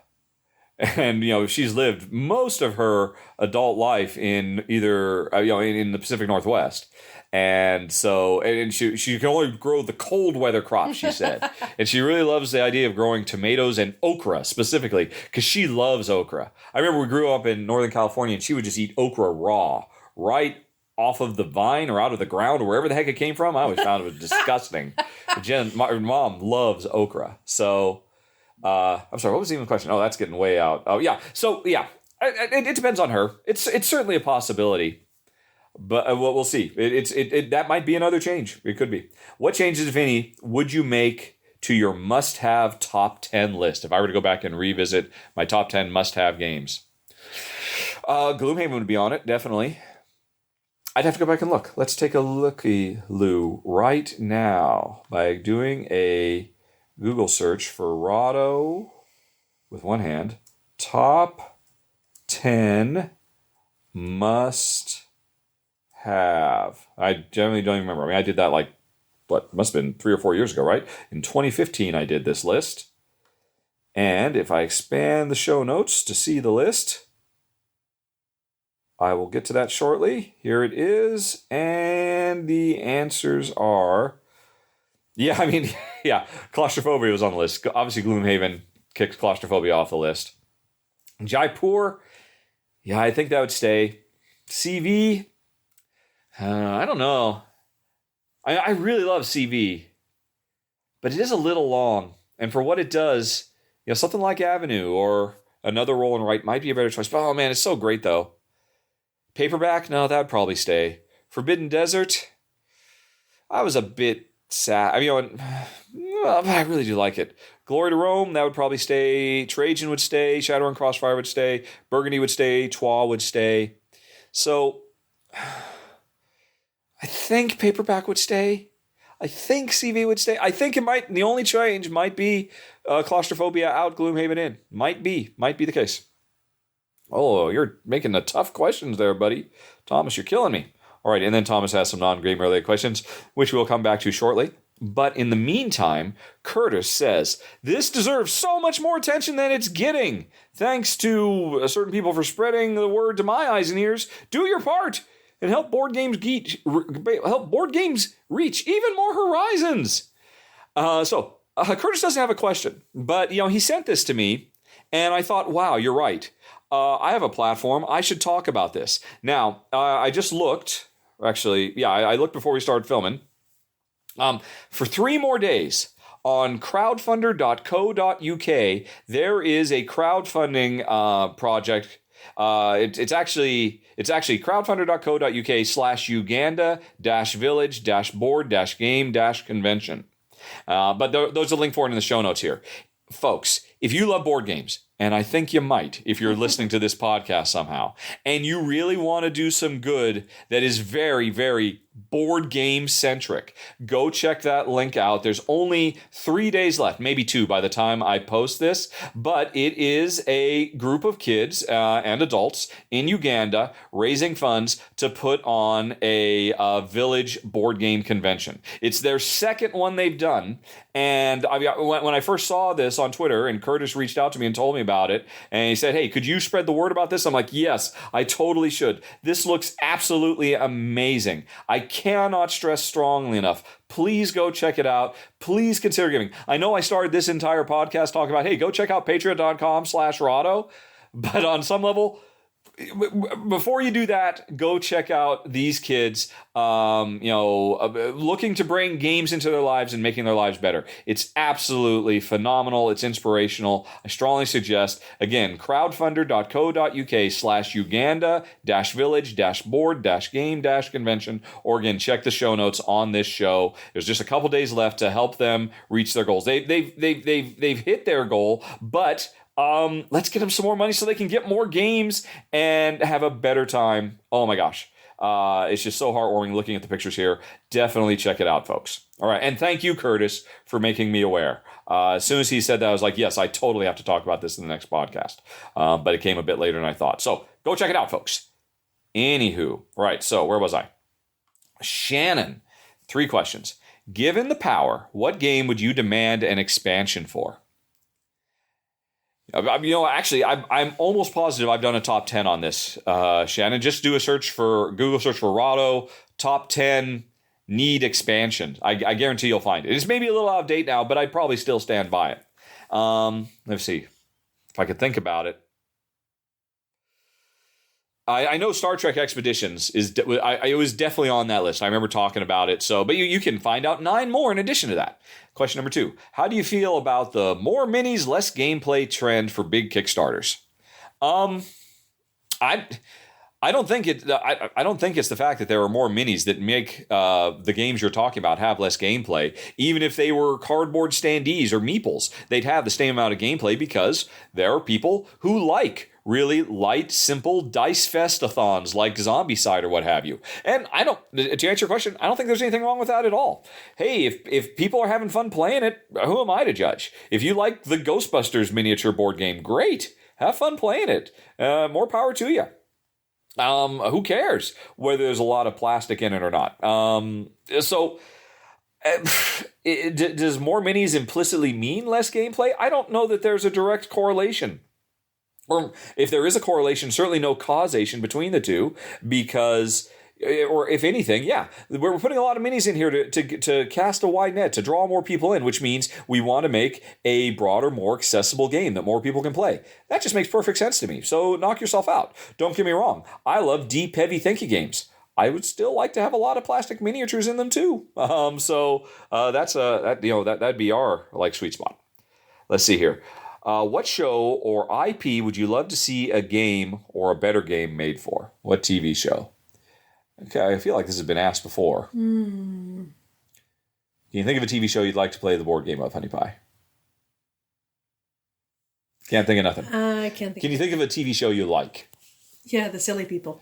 And, she's lived most of her adult life in either, in the Pacific Northwest. And so, and she can only grow the cold weather crops, she said. And she really loves the idea of growing tomatoes and okra specifically, because she loves okra. I remember we grew up in Northern California, and she would just eat okra raw, right off of the vine or out of the ground or wherever the heck it came from. I always found it was disgusting. But my mom loves okra. So, I'm sorry, what was even the question? Oh, that's getting way out. Oh, yeah. So, yeah, it depends on her. It's certainly a possibility. But we'll see. That might be another change. It could be. What changes, if any, would you make to your must-have top 10 list if I were to go back and revisit my top 10 must-have games? Gloomhaven would be on it, definitely. I'd have to go back and look. Let's take a looky-loo right now by doing a Google search for Rahdo with one hand. Top 10 must have. I generally don't even remember. I did that must have been 3 or 4 years ago, right? In 2015, I did this list. And if I expand the show notes to see the list, I will get to that shortly. Here it is. And the answers are, Claustrophobia was on the list. Obviously, Gloomhaven kicked Claustrophobia off the list. Jaipur, I think that would stay. CV, I don't know. I really love CV, but it is a little long. And for what it does, something like Avenue or another roll and write might be a better choice. But, oh, man, it's so great, though. Paperback? No, that would probably stay. Forbidden Desert? I was a bit sad. I really do like it. Glory to Rome? That would probably stay. Trajan would stay. Shadowrun Crossfire would stay. Burgundy would stay. Troyes would stay. So I think Paperback would stay. I think CV would stay. I think the only change might be Claustrophobia out, Gloomhaven in. Might be the case. Oh, you're making the tough questions there, buddy. Thomas, you're killing me. All right, and then Thomas has some non-game related questions, which we'll come back to shortly. But in the meantime, Curtis says, this deserves so much more attention than it's getting. Thanks to certain people for spreading the word to my eyes and ears. Do your part and help board games reach even more horizons. Curtis doesn't have a question, but he sent this to me, and I thought, wow, you're right. I have a platform. I should talk about this. Now, I just looked. Actually, I looked before we started filming. For 3 more days on crowdfunder.co.uk, there is a crowdfunding project. It's actually crowdfunder.co.uk/Uganda-village-board-game-convention. But those are linked for it in the show notes here. Folks, if you love board games, and I think you might if you're listening to this podcast somehow, and you really want to do some good that is very, very board game centric, go check that link out. There's only 3 days left, maybe 2 by the time I post this, but it is a group of kids and adults in Uganda raising funds to put on a village board game convention. It's their second one they've done, and when I first saw this on Twitter, and Curtis reached out to me and told me about it, and he said, hey, could you spread the word about this? I'm like, yes, I totally should. This looks absolutely amazing. I cannot stress strongly enough. Please go check it out. Please consider giving. I know I started this entire podcast talking about, hey, go check out patreon.com/Rahdo, but on some level, before you do that, go check out these kids, looking to bring games into their lives and making their lives better. It's absolutely phenomenal. It's inspirational. I strongly suggest, again, crowdfunder.co.uk/Uganda-village-board-game-convention, or again, check the show notes on this show. There's just a couple days left to help them reach their goals. They've hit their goal, but let's get them some more money so they can get more games and have a better time. Oh my gosh. It's just so heartwarming looking at the pictures here. Definitely check it out, folks. All right, and thank you, Curtis, for making me aware. As soon as he said that, I was like, yes, I totally have to talk about this in the next podcast. But it came a bit later than I thought. So go check it out, folks. Anywho, right, so where was I? Shannon, 3 questions. Given the power, what game would you demand an expansion for? Actually, I'm almost positive I've done a top 10 on this, Shannon. Just do a Google search for Rahdo, top 10 need expansion. I guarantee you'll find it. It's maybe a little out of date now, but I'd probably still stand by it. Let's see if I could think about it. I know Star Trek Expeditions it was definitely on that list. I remember talking about it. But you can find out 9 more in addition to that. Question number 2: how do you feel about the more minis, less gameplay trend for big Kickstarters? I don't think it's the fact that there are more minis that make the games you're talking about have less gameplay. Even if they were cardboard standees or meeples, they'd have the same amount of gameplay because there are people who like really light, simple dice fest-a-thons like Zombicide or what have you. And to answer your question, I don't think there's anything wrong with that at all. Hey, if people are having fun playing it, who am I to judge? If you like the Ghostbusters miniature board game, great. Have fun playing it. More power to you. Who cares whether there's a lot of plastic in it or not? Does more minis implicitly mean less gameplay? I don't know that there's a direct correlation. Or if there is a correlation, certainly no causation between the two, because, or if anything, yeah, we're putting a lot of minis in here to cast a wide net, to draw more people in, which means we want to make a broader, more accessible game that more people can play. That just makes perfect sense to me. So knock yourself out. Don't get me wrong. I love deep, heavy thinking games. I would still like to have a lot of plastic miniatures in them too. That'd be our sweet spot. Let's see here. What show or IP would you love to see a game or a better game made for? What TV show? Okay, I feel like this has been asked before. Can you think of a TV show you'd like to play the board game of, Honey Pie? Can't think of nothing. I can't think. Can you think of a TV show you like? Yeah, The Silly People.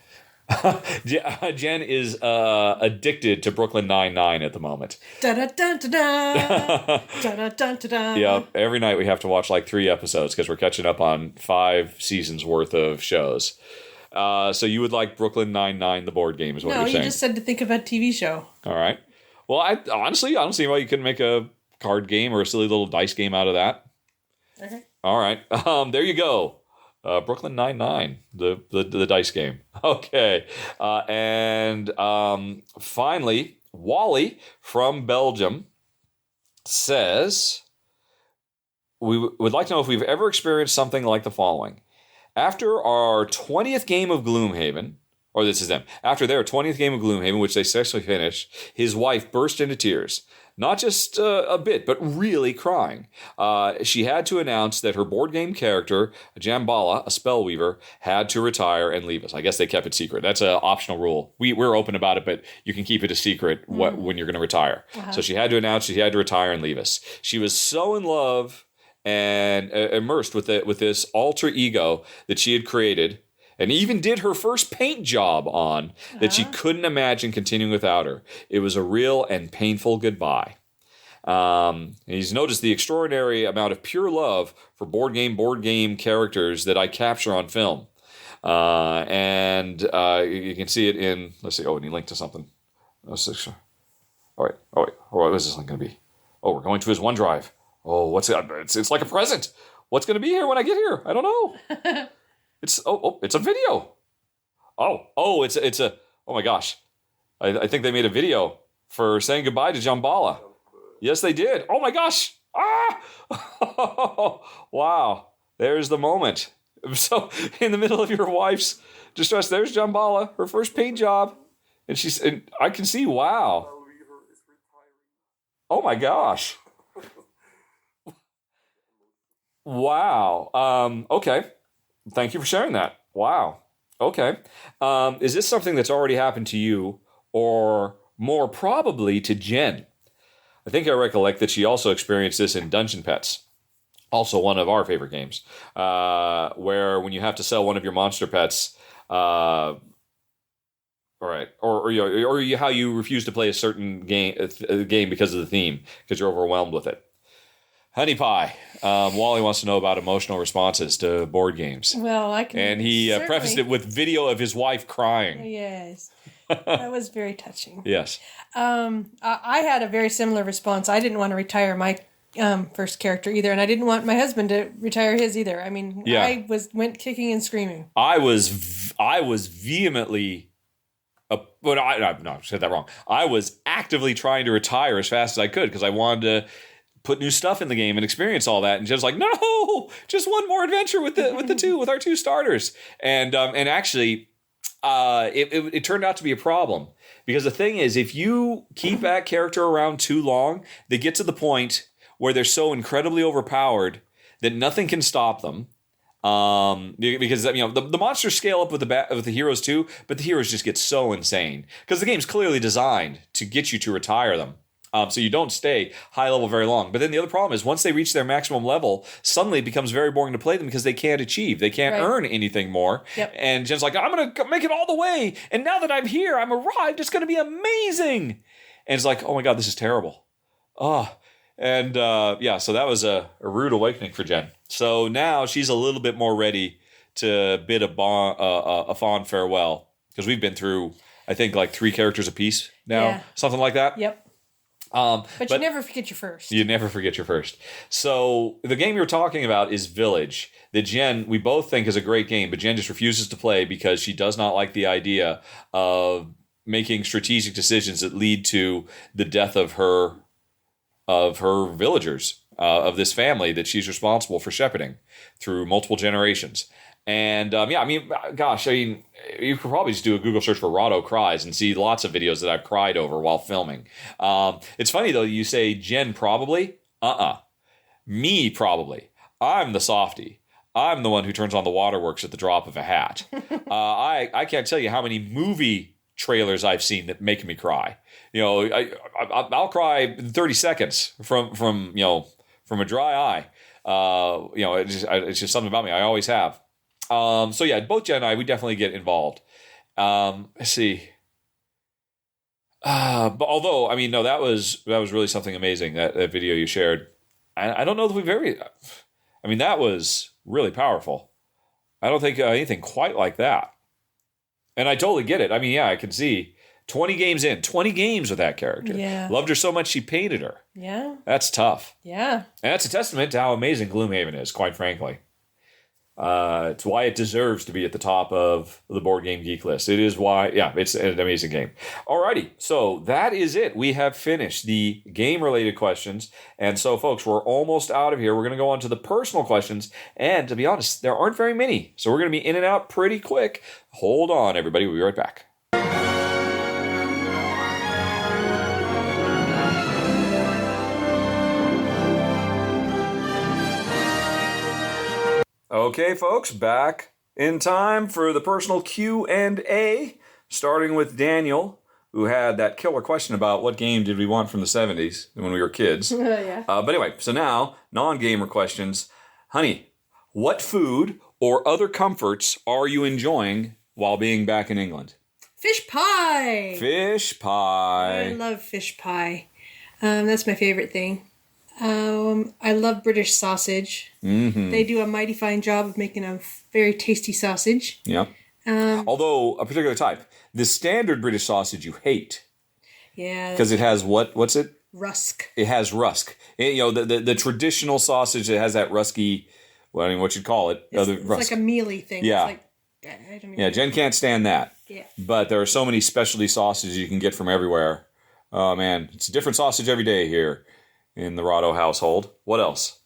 Jen is addicted to Brooklyn Nine-Nine at the moment. Yeah, every night we have to watch 3 episodes because we're catching up on 5 seasons worth of shows. So you would like Brooklyn Nine-Nine, the board game, is what you're saying? No, you just said to think of a TV show. All right. Well, I don't see why you couldn't make a card game or a silly little dice game out of that. Okay. All right. There you go. Brooklyn Nine-Nine, the dice game. Okay. Finally, Wally from Belgium says, we would like to know if we've ever experienced something like the following. After our 20th game of Gloomhaven, or this is them, after their 20th game of Gloomhaven, which they successfully finished, his wife burst into tears. Not just a bit, but really crying. She had to announce that her board game character, Jambala, a spellweaver, had to retire and leave us. I guess they kept it secret. That's an optional rule. We're open about it, but you can keep it a secret when you're going to retire. Uh-huh. So she had to announce she had to retire and leave us. She was so in love and immersed with this alter ego that she had created, and even did her first paint job on, that she couldn't imagine continuing without her. It was a real and painful goodbye. He's noticed the extraordinary amount of pure love for board game characters that I capture on film. You can see it in, let's see, and he linked to something. All right. What is this link going to be? Oh, we're going to his OneDrive. Oh, what's it? It's like a present. What's going to be here when I get here? I don't know. It's a video. It's a oh my gosh. I think they made a video for saying goodbye to Jambala. Yes, they did. Oh my gosh. Wow. There's the moment. So in the middle of your wife's distress, there's Jambala, her first paint job. And I can see, wow. Oh my gosh. Wow. Okay. Thank you for sharing that. Wow. Okay. Is this something that's already happened to you, or more probably to Jen? I think I recollect that she also experienced this in Dungeon Pets, also one of our favorite games, where when you have to sell one of your monster pets, All right, how you refuse to play a certain game because of the theme, because you're overwhelmed with it. Honey Pie, Wally wants to know about emotional responses to board games. Well, I can. And he prefaced it with video of his wife crying. Yes, that was very touching. Yes. I had a very similar response. I didn't want to retire my first character either, and I didn't want my husband to retire his either. I mean, yeah. I went kicking and screaming. I was vehemently. I said that wrong. I was actively trying to retire as fast as I could because I wanted to put new stuff in the game and experience all that. And just like, no, just one more adventure with our two starters. And actually, it turned out to be a problem because the thing is, if you keep that character around too long, they get to the point where they're so incredibly overpowered that nothing can stop them. Because the monsters scale up with the heroes too, but the heroes just get so insane because the game's clearly designed to get you to retire them. So you don't stay high level very long. But then the other problem is once they reach their maximum level, suddenly it becomes very boring to play them because they can't earn anything more. Yep. And Jen's like, I'm going to make it all the way. And now that I'm here, I'm arrived. It's going to be amazing. And it's like, oh my God, this is terrible. Oh. And so that was a rude awakening for Jen. So now she's a little bit more ready to bid a fond farewell because we've been through, I think, like 3 characters apiece now, something like that. Yep. But you never forget your first. You never forget your first. So the game you're talking about is Village. That Jen, we both think is a great game, but Jen just refuses to play because she does not like the idea of making strategic decisions that lead to the death of her villagers, of this family that she's responsible for shepherding through multiple generations. And you could probably just do a Google search for Rahdo cries and see lots of videos that I've cried over while filming. It's funny though, you say Jen probably. Me probably. I'm the softie. I'm the one who turns on the waterworks at the drop of a hat. I can't tell you how many movie trailers I've seen that make me cry. I'll cry in 30 seconds from a dry eye. It's just something about me. I always have. Both Jen and I, we definitely get involved. Let's see. But although, that was really something amazing, that video you shared. I don't know that that was really powerful. I don't think anything quite like that. And I totally get it. I can see 20 games with that character. Yeah. Loved her so much she painted her. Yeah. That's tough. Yeah. And that's a testament to how amazing Gloomhaven is, quite frankly. It's why it deserves to be at the top of the Board Game Geek list. It is why, it's an amazing game. Alrighty, so that is it. We have finished the game-related questions. And so, folks, we're almost out of here. We're going to go on to the personal questions. And to be honest, there aren't very many. So we're going to be in and out pretty quick. Hold on, everybody. We'll be right back. Okay, folks, back in time for the personal Q&A, starting with Daniel, who had that killer question about what game did we want from the 70s when we were kids. Yeah. But anyway, so now, non-gamer questions. Honey, what food or other comforts are you enjoying while being back in England? Fish pie! Fish pie. I love fish pie. That's my favorite thing. I love British sausage. Mm-hmm. They do a mighty fine job of making a very tasty sausage. Yeah. Although, a particular type. The standard British sausage you hate. Yeah. Because it has what's it? Rusk. It has rusk. The traditional sausage that has that rusky, what you'd call it. It's like a mealy thing. Yeah. It's like, I don't yeah, Jen can't stand that. Yeah. But there are so many specialty sausages you can get from everywhere. Oh, man. It's a different sausage every day here in the Rahdo household. What else?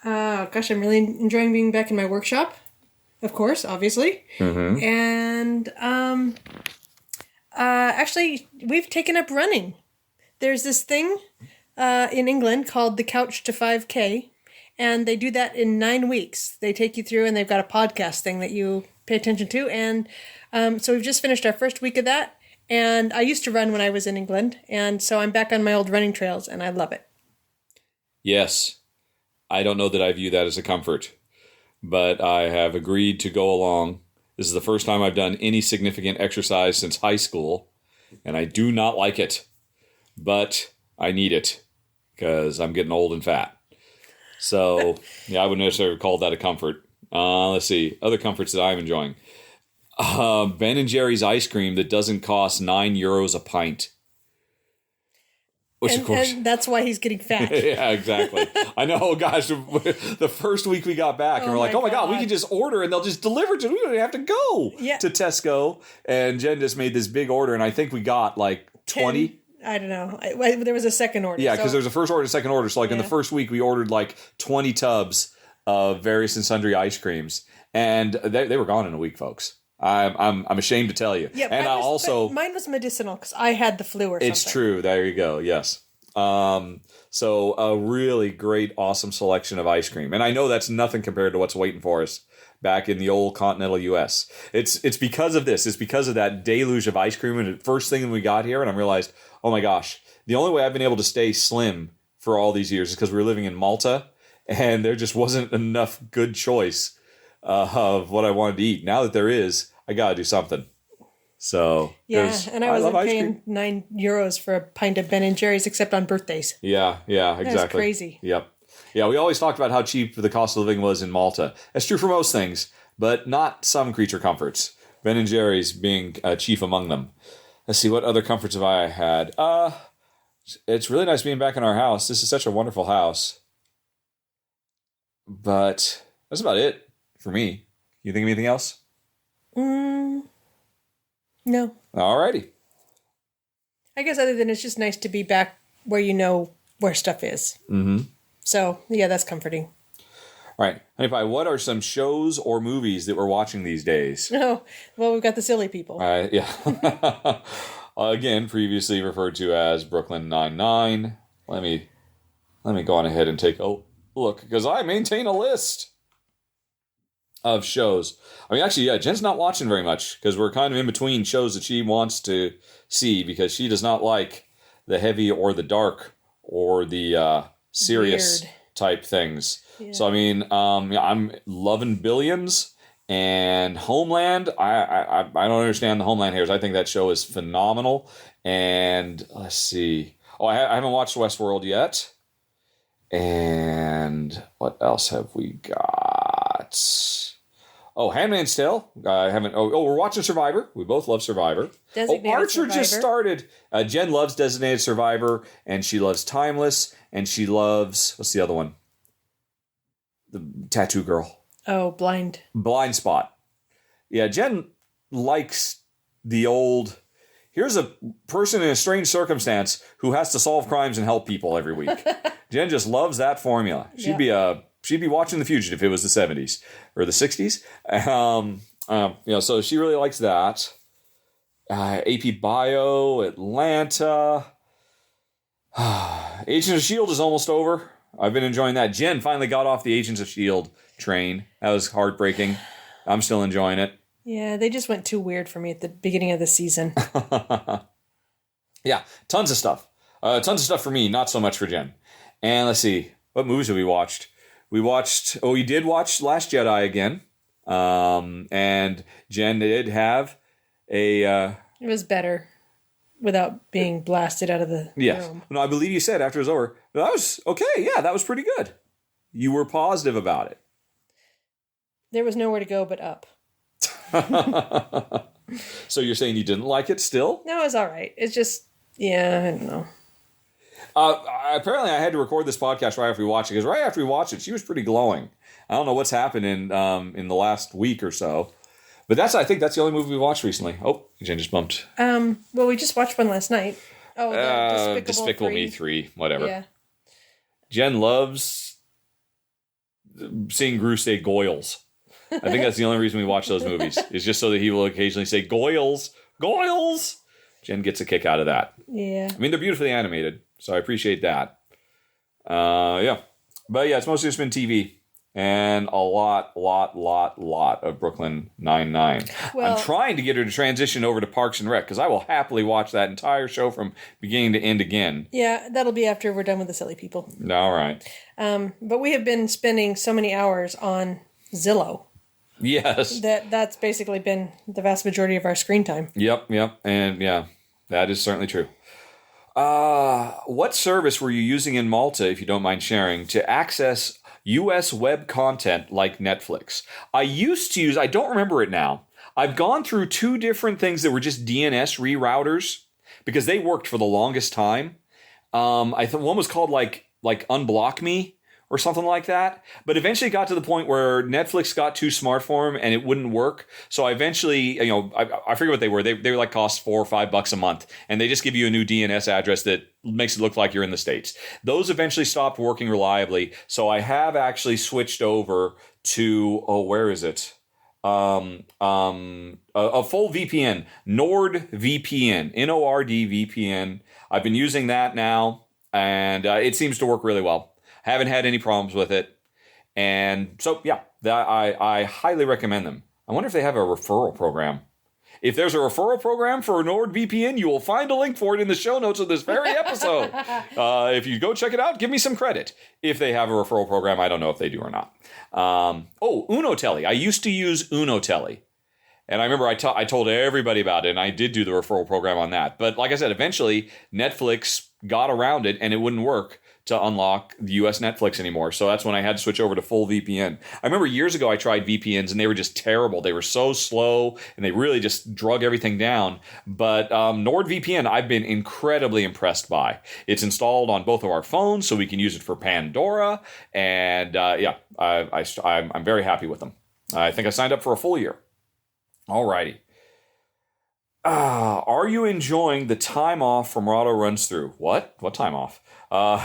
Gosh, I'm really enjoying being back in my workshop. Of course, obviously. Mm-hmm. And actually, we've taken up running. There's this thing in England called the Couch to 5K, and they do that in 9 weeks. They take you through, and they've got a podcast thing that you pay attention to. And so we've just finished our first week of that. And I used to run when I was in England, and so I'm back on my old running trails, and I love it. Yes. I don't know that I view that as a comfort, but I have agreed to go along This is the first time I've done any significant exercise since high school, and I do not like it. But I need it because I'm getting old and fat. So, yeah, I wouldn't necessarily call that a comfort. Let's see. Other comforts that I'm enjoying. Ben & Jerry's ice cream that doesn't cost €9 a pint. Which, of course... And that's why he's getting fat. Yeah, exactly. I know, gosh. The first week we got back, and we're like, oh my God, we can just order and they'll just deliver to us. We don't even have to go to Tesco. And Jen just made this big order, and I think we got like 20... I don't know. There was a second order. Yeah, because there's a first order and a second order. So like in the first week, we ordered like 20 tubs of various and sundry ice creams. And they were gone in a week, folks. I'm ashamed to tell you. Yeah, and mine was medicinal because I had the flu or something. It's true. There you go. Yes. So a really great, awesome selection of ice cream. And I know that's nothing compared to what's waiting for us back in the old continental U.S. It's because of this. It's because of that deluge of ice cream. And the first thing we got here, and I realized, oh my gosh, the only way I've been able to stay slim for all these years is because we were living in Malta, and there just wasn't enough good choice of what I wanted to eat. Now that there is, I got to do something. So and I wasn't paying €9 for a pint of Ben & Jerry's except on birthdays. Yeah, exactly. That's crazy. Yep. Yeah, we always talked about how cheap the cost of living was in Malta. That's true for most things, but not some creature comforts. Ben & Jerry's being chief among them. Let's see, what other comforts have I had? It's really nice being back in our house. This is such a wonderful house. But that's about it for me. You think of anything else? No. Alrighty. I guess other than it's just nice to be back where you know where stuff is. Mm-hmm. So, yeah, that's comforting. All right. Honey Pie, what are some shows or movies that we're watching these days? Oh, well, we've got the silly people. Yeah. Again, previously referred to as Brooklyn Nine-Nine. Let me go on ahead and take a look, because I maintain a list of shows. I mean, actually, yeah, Jen's not watching very much because we're kind of in between shows that she wants to see, because she does not like the heavy or the dark or the serious type things. Yeah. So, I mean, I'm loving Billions and Homeland. I don't understand the Homeland haters. I think that show is phenomenal. And let's see. Oh, I haven't watched Westworld yet. And what else have we got? Oh, Handmaid's Tale. I haven't. Oh, we're watching Survivor. We both love Survivor. Archer Survivor just started. Jen loves Designated Survivor, and she loves Timeless, and she loves, what's the other one? The tattoo girl. Oh, Blind Spot. Yeah, Jen likes the old. Here's a person in a strange circumstance who has to solve crimes and help people every week. Jen just loves that formula. She'd be watching The Fugitive if it was the 70s or the 60s. So she really likes that. AP Bio, Atlanta. Agents of S.H.I.E.L.D. is almost over. I've been enjoying that. Jen finally got off the Agents of S.H.I.E.L.D. train. That was heartbreaking. I'm still enjoying it. Yeah, they just went too weird for me at the beginning of the season. Yeah, tons of stuff. Tons of stuff for me, not so much for Jen. And let's see, what movies have we watched? We did watch Last Jedi again. And Jen did have a... It was better without being blasted out of the room. No, I believe you said after it was over, that was okay. Yeah, that was pretty good. You were positive about it. There was nowhere to go but up. So you're saying you didn't like it still? No, it was all right. It's just, I don't know. Apparently, I had to record this podcast right after we watched it, because right after we watched it, she was pretty glowing. I don't know what's happened in the last week or so, but I think that's the only movie we watched recently. Oh, Jen just bumped. Well, we just watched one last night. Oh, the Despicable Me 3, whatever. Yeah. Jen loves seeing Gru say Goyles. I think that's the only reason we watch those movies, is just so that he will occasionally say Goyles. Goyles! Jen gets a kick out of that. Yeah. I mean, they're beautifully animated, so I appreciate that. Yeah. But yeah, it's mostly just been TV. And a lot of Brooklyn Nine-Nine. Well, I'm trying to get her to transition over to Parks and Rec, because I will happily watch that entire show from beginning to end again. Yeah, that'll be after we're done with the silly people. All right. But we have been spending so many hours on Zillow. Yes. That's basically been the vast majority of our screen time. Yep. And yeah, that is certainly true. What service were you using in Malta, if you don't mind sharing, to access U.S. web content like Netflix? I used to use, I don't remember it now. I've gone through 2 different things that were just DNS rerouters because they worked for the longest time. I thought one was called like Unblock Me or something like that. But eventually it got to the point where Netflix got too smart for them and it wouldn't work. So I eventually, I forget what they were. They were like cost $4 or $5 a month. And they just give you a new DNS address that makes it look like you're in the States. Those eventually stopped working reliably. So I have actually switched over to, where is it? A full VPN, NordVPN, NORD I've been using that now, and it seems to work really well. Haven't had any problems with it. And so, yeah, I highly recommend them. I wonder if they have a referral program. If there's a referral program for NordVPN, you will find a link for it in the show notes of this very episode. If you go check it out, give me some credit. If they have a referral program, I don't know if they do or not. Unotelly. I used to use Unotelly. And I remember I told everybody about it, and I did do the referral program on that. But like I said, eventually Netflix got around it, and it wouldn't work to unlock the US Netflix anymore. So that's when I had to switch over to full VPN. I remember years ago I tried VPNs, and they were just terrible. They were so slow, and they really just drug everything down. But NordVPN, I've been incredibly impressed by. It's installed on both of our phones, so we can use it for Pandora. And I'm very happy with them. I think I signed up for a full year. Alrighty. Are you enjoying the time off from Rahdo Runs Through? What? What time off?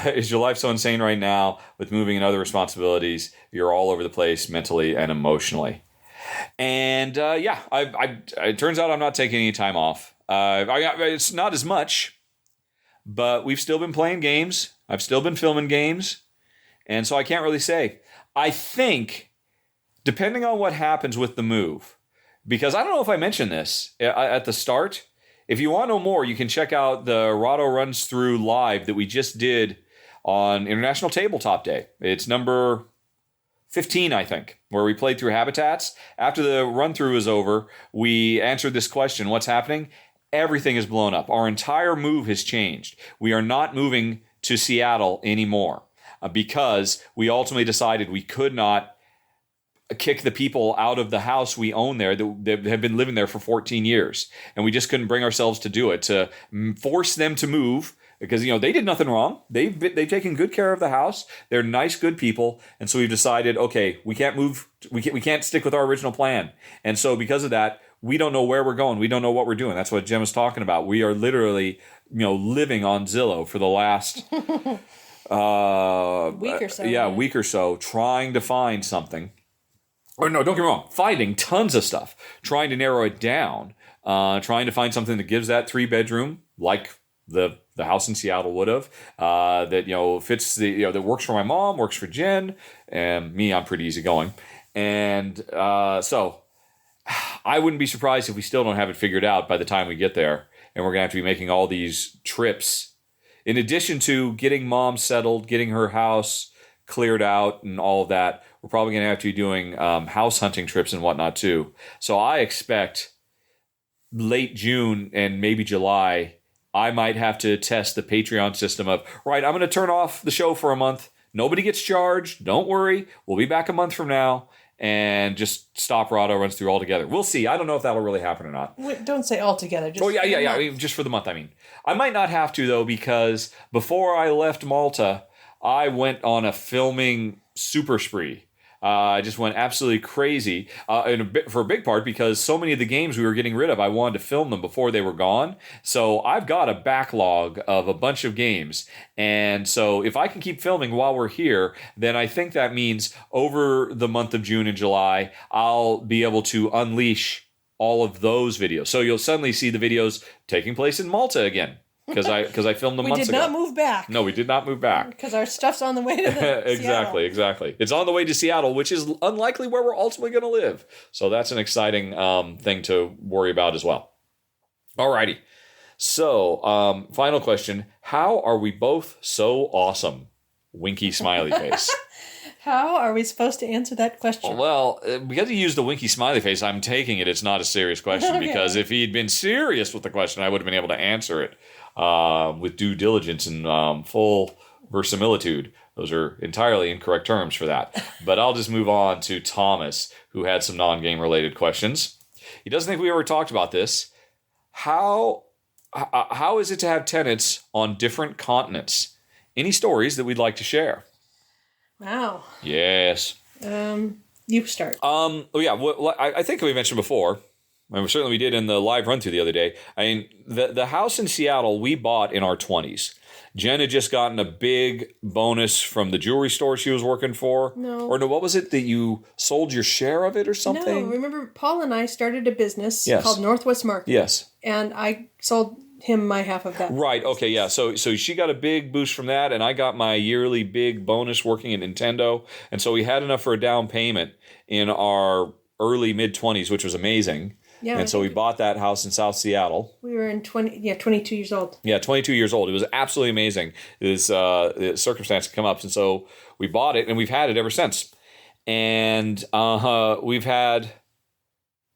Is your life so insane right now with moving and other responsibilities? You're all over the place mentally and emotionally. And it turns out I'm not taking any time off. It's not as much, but we've still been playing games. I've still been filming games. And so I can't really say. I think, depending on what happens with the move, because I don't know if I mentioned this at the start. If you want to know more, you can check out the Rahdo Runs Through live that we just did on International Tabletop Day. It's number 15, I think, where we played through habitats. After the run-through was over, we answered this question, what's happening? Everything is blown up. Our entire move has changed. We are not moving to Seattle anymore because we ultimately decided we could not kick the people out of the house we own there that have been living there for 14 years. And we just couldn't bring ourselves to do it, to force them to move because, they did nothing wrong. They've taken good care of the house. They're nice, good people. And so we've decided, okay, we can't move. We can't stick with our original plan. And so because of that, we don't know where we're going. We don't know what we're doing. That's what Jem was talking about. We are literally, living on Zillow for the last week or so. Yeah, week or so, trying to find something. Or no, don't get me wrong, finding tons of stuff, trying to narrow it down, trying to find something that gives that 3-bedroom, like the house in Seattle would have, that, fits that works for my mom, works for Jen, and me, I'm pretty easygoing. And so I wouldn't be surprised if we still don't have it figured out by the time we get there, and we're going to have to be making all these trips, in addition to getting mom settled, getting her house cleared out and all of that. We're probably going to have to be doing house hunting trips and whatnot too. So I expect late June and maybe July, I might have to test the Patreon system of, right, I'm going to turn off the show for a month. Nobody gets charged. Don't worry. We'll be back a month from now and just stop Rahdo Runs Through altogether. We'll see. I don't know if that'll really happen or not. Wait, don't say altogether. Just I mean, just for the month, I mean. I might not have to, though, because before I left Malta, I went on a filming super spree. I just went absolutely crazy for a big part because so many of the games we were getting rid of, I wanted to film them before they were gone. So I've got a backlog of a bunch of games. And so if I can keep filming while we're here, then I think that means over the month of June and July, I'll be able to unleash all of those videos. So you'll suddenly see the videos taking place in Malta again. Because I filmed them months ago. We did not move back. No, we did not move back. Because our stuff's on the way to Seattle. Exactly. It's on the way to Seattle, which is unlikely where we're ultimately going to live. So that's an exciting thing to worry about as well. Alrighty. So, final question. How are we both so awesome? Winky smiley face. How are we supposed to answer that question? Well, because he used the winky smiley face, I'm taking it it's not a serious question. Okay. Because if he'd been serious with the question, I would have been able to answer it with due diligence and full verisimilitude. Those are entirely incorrect terms for that. But I'll just move on to Thomas, who had some non-game related questions. He doesn't think we ever talked about this. How is it to have tenants on different continents? Any stories that we'd like to share? Wow. Yes. You start. I think we mentioned before, and certainly we did in the live run through the other day. I mean, the house in Seattle we bought in our 20s. Jen had just gotten a big bonus from the jewelry store she was working for. No. Or no, what was it that you sold your share of it or something? No, remember Paul and I started a business Yes. called Northwest Market. Yes. And I sold him my half of that. Right, okay, yeah. So she got a big boost from that, and I got my yearly big bonus working at Nintendo. And so we had enough for a down payment in our early mid-20s, which was amazing. Yeah, and so we bought that house in South Seattle. We were in 22 years old. Yeah, 22 years old. It was absolutely amazing. This circumstance come up, and so we bought it, and we've had it ever since. And we've had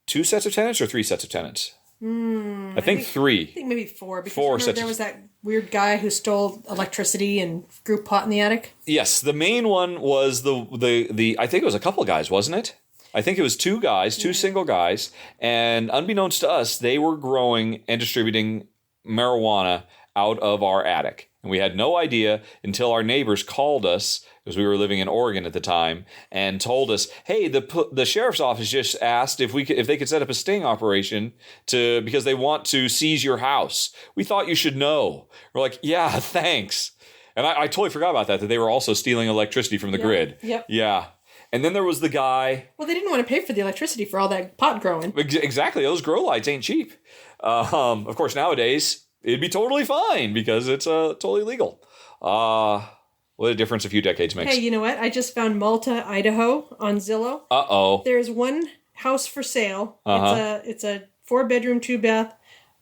2 sets of tenants or 3 sets of tenants? I think 3. I think maybe 4. Because 4 remember sets. there was that weird guy who stole electricity and grew pot in the attic. Yes, the main one was the I think it was a couple of guys, wasn't it? I think it was 2 guys, 2 single guys, and unbeknownst to us, they were growing and distributing marijuana out of our attic. And we had no idea until our neighbors called us, because we were living in Oregon at the time, and told us, "Hey, the sheriff's office just asked if they could set up a sting operation because they want to seize your house. We thought you should know." We're like, "Yeah, thanks." And I totally forgot about that they were also stealing electricity from the grid. Yep. Yeah. And then there was the guy. Well, they didn't want to pay for the electricity for all that pot growing. Exactly. Those grow lights ain't cheap. Of course, nowadays, it'd be totally fine because it's totally legal. What a difference a few decades makes. Hey, you know what? I just found Malta, Idaho on Zillow. Uh-oh. There's one house for sale. Uh-huh. It's a 4-bedroom, 2-bath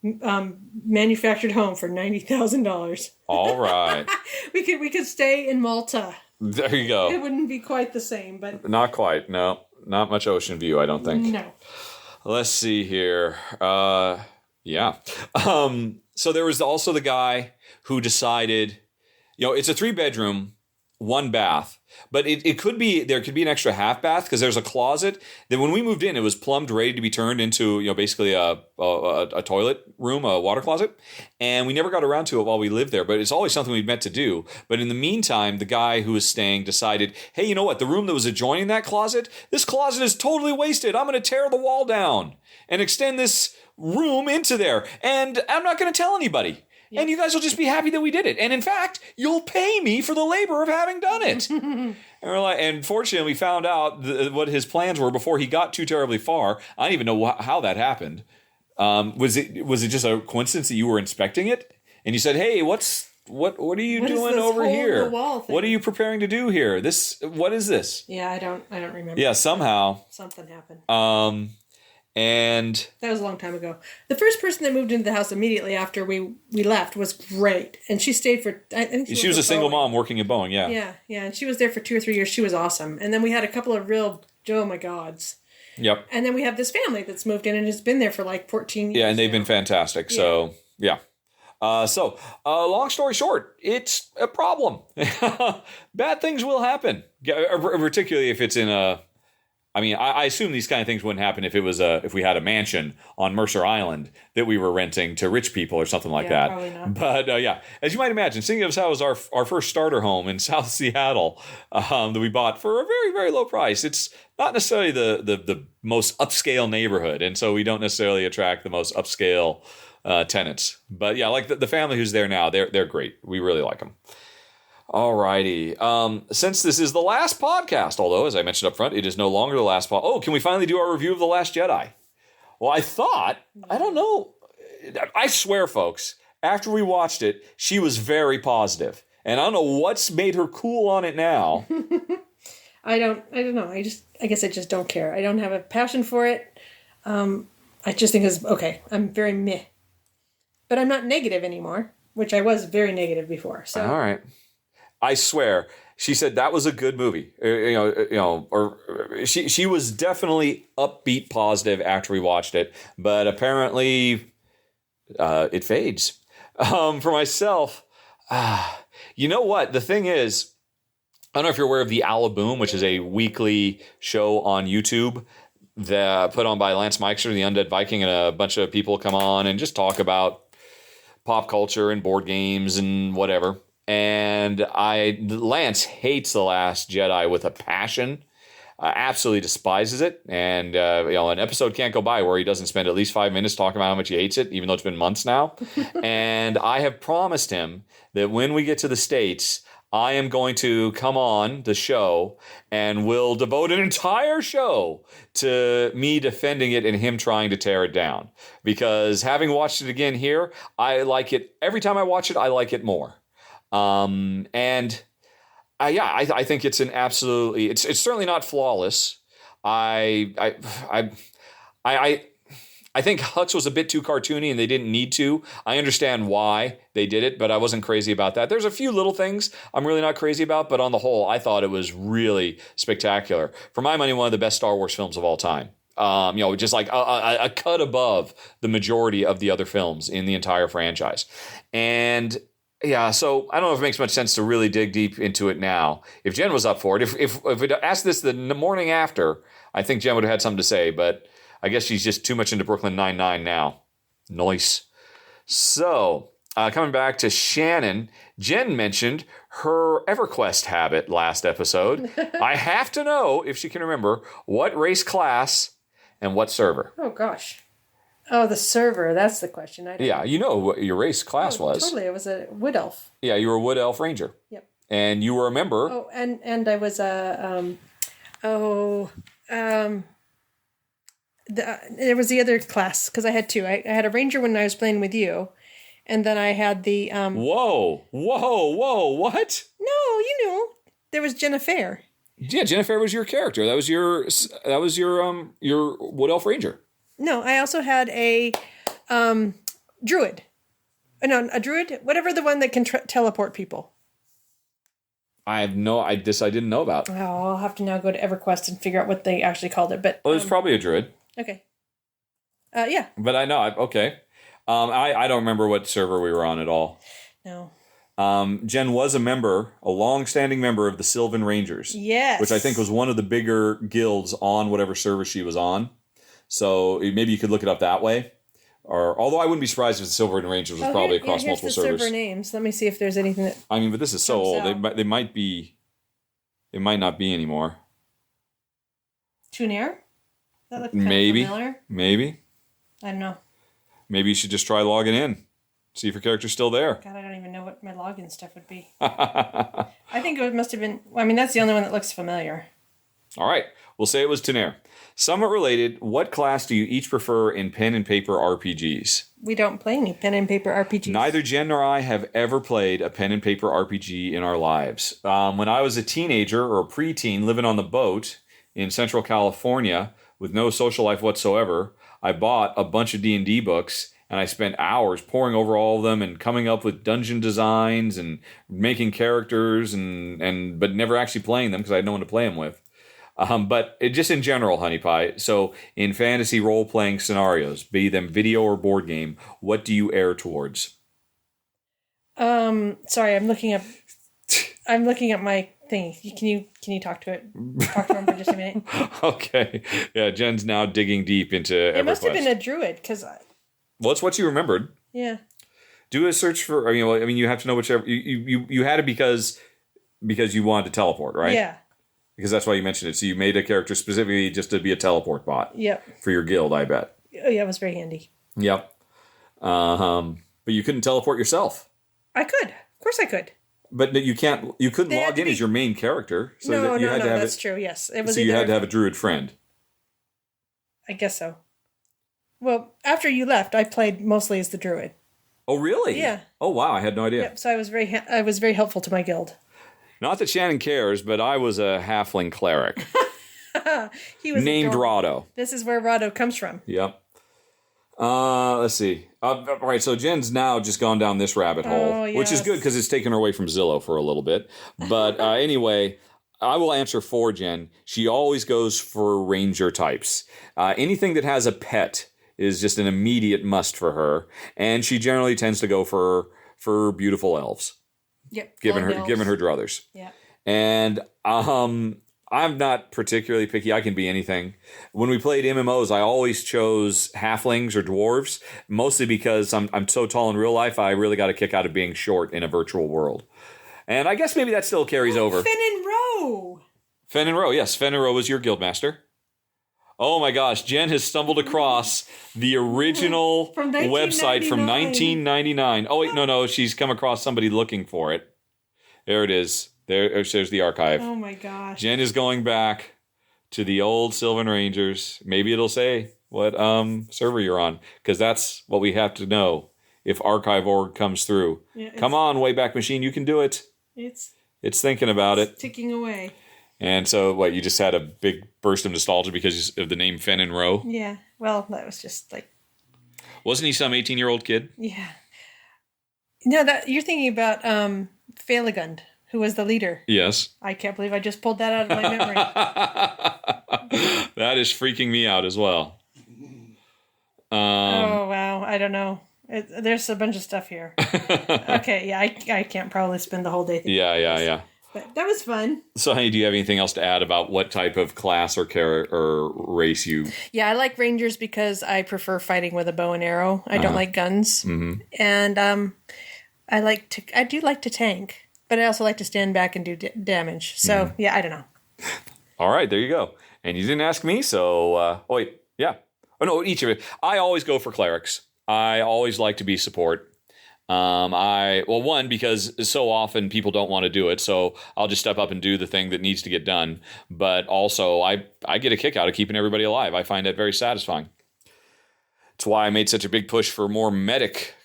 manufactured home for $90,000. All right. We could stay in Malta. There you go. It wouldn't be quite the same, but Not quite. No. Not much ocean view, I don't think. no. Let's see here. Yeah. So there was also the guy who decided, it's a 3-bedroom, 1 bath, but there could be an extra half bath because there's a closet that when we moved in, it was plumbed, ready to be turned into, basically a toilet room, a water closet. And we never got around to it while we lived there, but it's always something we'd meant to do. But in the meantime, the guy who was staying decided, hey, you know what? The room that was adjoining that closet, this closet is totally wasted. I'm going to tear the wall down and extend this room into there. And I'm not going to tell anybody. And you guys will just be happy that we did it. And in fact, you'll pay me for the labor of having done it. And fortunately, we found out what his plans were before he got too terribly far. I don't even know how that happened. Was it just a coincidence that you were inspecting it? And you said, hey, what are you doing over here? What are you preparing to do here? What is this? Yeah, I don't remember. Yeah, somehow. Something happened. And that was a long time ago. The first person that moved into the house immediately after we left was great, and she stayed for. I think she was a single mom working at Boeing. Yeah, and she was there for 2 or 3 years. She was awesome, and then we had a couple of real oh my gods. Yep. And then we have this family that's moved in and has been there for like 14 years. Yeah, and they've been fantastic. So yeah. Long story short, it's a problem. Bad things will happen, particularly if it's in a. I mean, I assume these kind of things wouldn't happen if we had a mansion on Mercer Island that we were renting to rich people or something like that. Probably not. But as you might imagine, seeing as how was our first starter home in South Seattle that we bought for a very, very low price, it's not necessarily the most upscale neighborhood, and so we don't necessarily attract the most upscale tenants. But yeah, like the family who's there now, they're great. We really like them. Alrighty. Since this is the last podcast, although, as I mentioned up front, it is no longer the last podcast. Oh, can we finally do our review of The Last Jedi? Well, I don't know. I swear, folks, after we watched it, she was very positive. And I don't know what's made her cool on it now. I don't know. I guess I just don't care. I don't have a passion for it. I just think it's okay. I'm very meh. But I'm not negative anymore, which I was very negative before. So. All right. I swear. She said that was a good movie. She was definitely upbeat, positive after we watched it, but apparently it fades. For myself, you know what? The thing is, I don't know if you're aware of the Alaboom, which is a weekly show on YouTube that put on by Lance Meixer, the Undead Viking, and a bunch of people come on and just talk about pop culture and board games and whatever. And Lance hates The Last Jedi with a passion, absolutely despises it. And, an episode can't go by where he doesn't spend at least 5 minutes talking about how much he hates it, even though it's been months now. And I have promised him that when we get to the States, I am going to come on the show and will devote an entire show to me defending it and him trying to tear it down. Because having watched it again here, I like it. Every time I watch it, I like it more. I think it's an absolutely. It's certainly not flawless. I think Hux was a bit too cartoony and they didn't need to. I understand why they did it, but I wasn't crazy about that. There's a few little things I'm really not crazy about, but on the whole, I thought it was really spectacular. For my money, one of the best Star Wars films of all time. Just like a cut above the majority of the other films in the entire franchise. And yeah, so I don't know if it makes much sense to really dig deep into it now. If Jen was up for it, if we'd asked this the morning after, I think Jen would have had something to say, but I guess she's just too much into Brooklyn Nine-Nine now. Nice. So, coming back to Shannon, Jen mentioned her EverQuest habit last episode. I have to know if she can remember what race class and what server. Oh, gosh. Oh, the server. That's the question. Yeah, you know what your race class was. Totally. It was a Wood Elf. Yeah, you were a Wood Elf Ranger. Yep. And you were a member. Oh, and I was there was the other class, because I had two. I had a Ranger when I was playing with you, and then I had the... Whoa, what? No, you knew. There was Jennifer. Yeah, Jennifer was your character. That was your Wood Elf Ranger. No, I also had a druid. No, a druid, whatever, the one that can teleport people. I didn't know about. Oh, I'll have to now go to EverQuest and figure out what they actually called it. But it was probably a druid. Okay. Yeah. But I know. Okay. I don't remember what server we were on at all. No. Jen was a long-standing member of the Sylvan Rangers. Yes. Which I think was one of the bigger guilds on whatever server she was on. So maybe you could look it up that way. Or although I wouldn't be surprised if the Sylvan Rangers was probably across multiple servers. Here's the server names. Let me see if there's anything that... I mean, but this is so old. They might be... It might not be anymore. Tunair? That looked kind of familiar. Maybe. I don't know. Maybe you should just try logging in. See if your character's still there. God, I don't even know what my login stuff would be. I think it must have been... I mean, that's the only one that looks familiar. All right. We'll say it was Tunair. Somewhat related, what class do you each prefer in pen and paper RPGs? We don't play any pen and paper RPGs. Neither Jen nor I have ever played a pen and paper RPG in our lives. When I was a teenager or a preteen living on the boat in Central California with no social life whatsoever, I bought a bunch of D&D books and I spent hours poring over all of them and coming up with dungeon designs and making characters but never actually playing them because I had no one to play them with. But just in general, Honey Pie, so in fantasy role-playing scenarios, be them video or board game, what do you err towards? Sorry, I'm looking up my thing. Can you talk to it? Talk to him for just a minute. Okay. Yeah, Jen's now digging deep into EverQuest. It must have been a druid, because... Well, it's what you remembered. Yeah. Do a search for, you have to know whichever, you had it because you wanted to teleport, right? Yeah. Because that's why you mentioned it. So you made a character specifically just to be a teleport bot. Yep. For your guild, I bet. Oh, yeah, it was very handy. Yep. But you couldn't teleport yourself. I could. Of course I could. But you couldn't log in as your main character. So no, you had to have that's true, yes. It was so you had to have a druid friend. I guess so. Well, after you left, I played mostly as the druid. Oh, really? Yeah. Oh, wow, I had no idea. Yep, so I was very helpful to my guild. Not that Shannon cares, but I was a halfling cleric. He was named adorable. Rahdo. This is where Rahdo comes from. Yep. Let's see. All right, so Jen's now just gone down this rabbit hole, which is good because it's taken her away from Zillow for a little bit. But anyway, I will answer for Jen. She always goes for ranger types. Anything that has a pet is just an immediate must for her, and she generally tends to go for beautiful elves. Yep. Given her druthers. Yeah. And I'm not particularly picky. I can be anything. When we played MMOs, I always chose halflings or dwarves, mostly because I'm so tall in real life. I really got a kick out of being short in a virtual world. And I guess maybe that still carries over. Fen and Roe. Fen and Roe, yes. Fen and Roe was your guildmaster. Oh my gosh, Jen has stumbled across the original website from 1999. Oh wait, no, she's come across somebody looking for it. There it is. There's the archive. Oh my gosh. Jen is going back to the old Sylvan Rangers. Maybe it'll say what server you're on, because that's what we have to know if archive.org comes through. Yeah, come on, Wayback Machine, you can do it. It's thinking about it. Ticking away. And so, what, you just had a big burst of nostalgia because of the name Fen and Roe? Yeah. Well, that was just like... Wasn't he some 18-year-old kid? Yeah. No, that you're thinking about Phalegund, who was the leader. Yes. I can't believe I just pulled that out of my memory. That is freaking me out as well. Oh, wow. I don't know. There's a bunch of stuff here. Okay, yeah, I can't probably spend the whole day thinking Yeah. But that was fun. So, honey, do you have anything else to add about what type of class or race you... Yeah, I like rangers because I prefer fighting with a bow and arrow. I don't like guns. Mm-hmm. And I do like to tank, but I also like to stand back and do damage. So, yeah, I don't know. All right, there you go. And you didn't ask me, so... wait, yeah. Oh, no, each of it. I always go for clerics. I always like to be support. One, because so often people don't want to do it, so I'll just step up and do the thing that needs to get done. But also, I get a kick out of keeping everybody alive. I find that very satisfying. It's why I made such a big push for more medic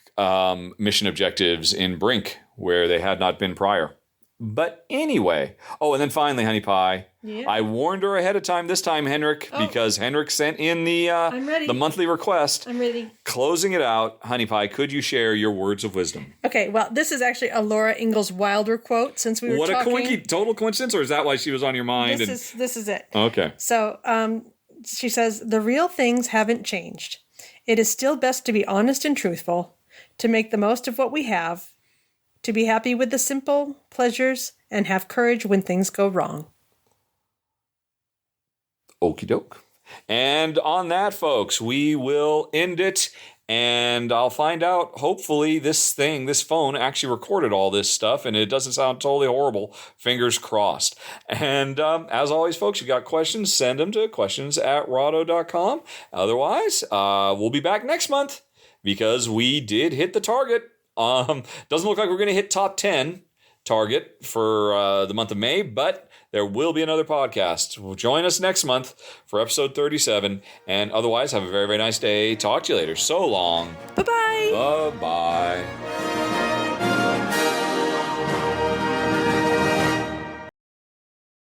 mission objectives in Brink, where they had not been prior. But anyway, and then finally, Honey Pie, I warned her ahead of time this time, Henrik, because Henrik sent in the monthly request. I'm ready. Closing it out, Honey Pie, could you share your words of wisdom? Okay, well, this is actually a Laura Ingalls Wilder quote, since we were talking. What a total coincidence, or is that why she was on your mind? This is it. Okay. So, she says, the real things haven't changed. It is still best to be honest and truthful, to make the most of what we have, to be happy with the simple pleasures, and have courage when things go wrong. Okie doke. And on that, folks, we will end it. And I'll find out, hopefully, this phone actually recorded all this stuff and it doesn't sound totally horrible. Fingers crossed. And as always, folks, you got questions, send them to questions@rahdo.com. Otherwise, we'll be back next month because we did hit the target. Doesn't look like we're going to hit top 10 target for the month of May, but there will be another podcast. Join us next month for episode 37. And otherwise, have a very, very nice day. Talk to you later. So long. Bye-bye. Bye-bye.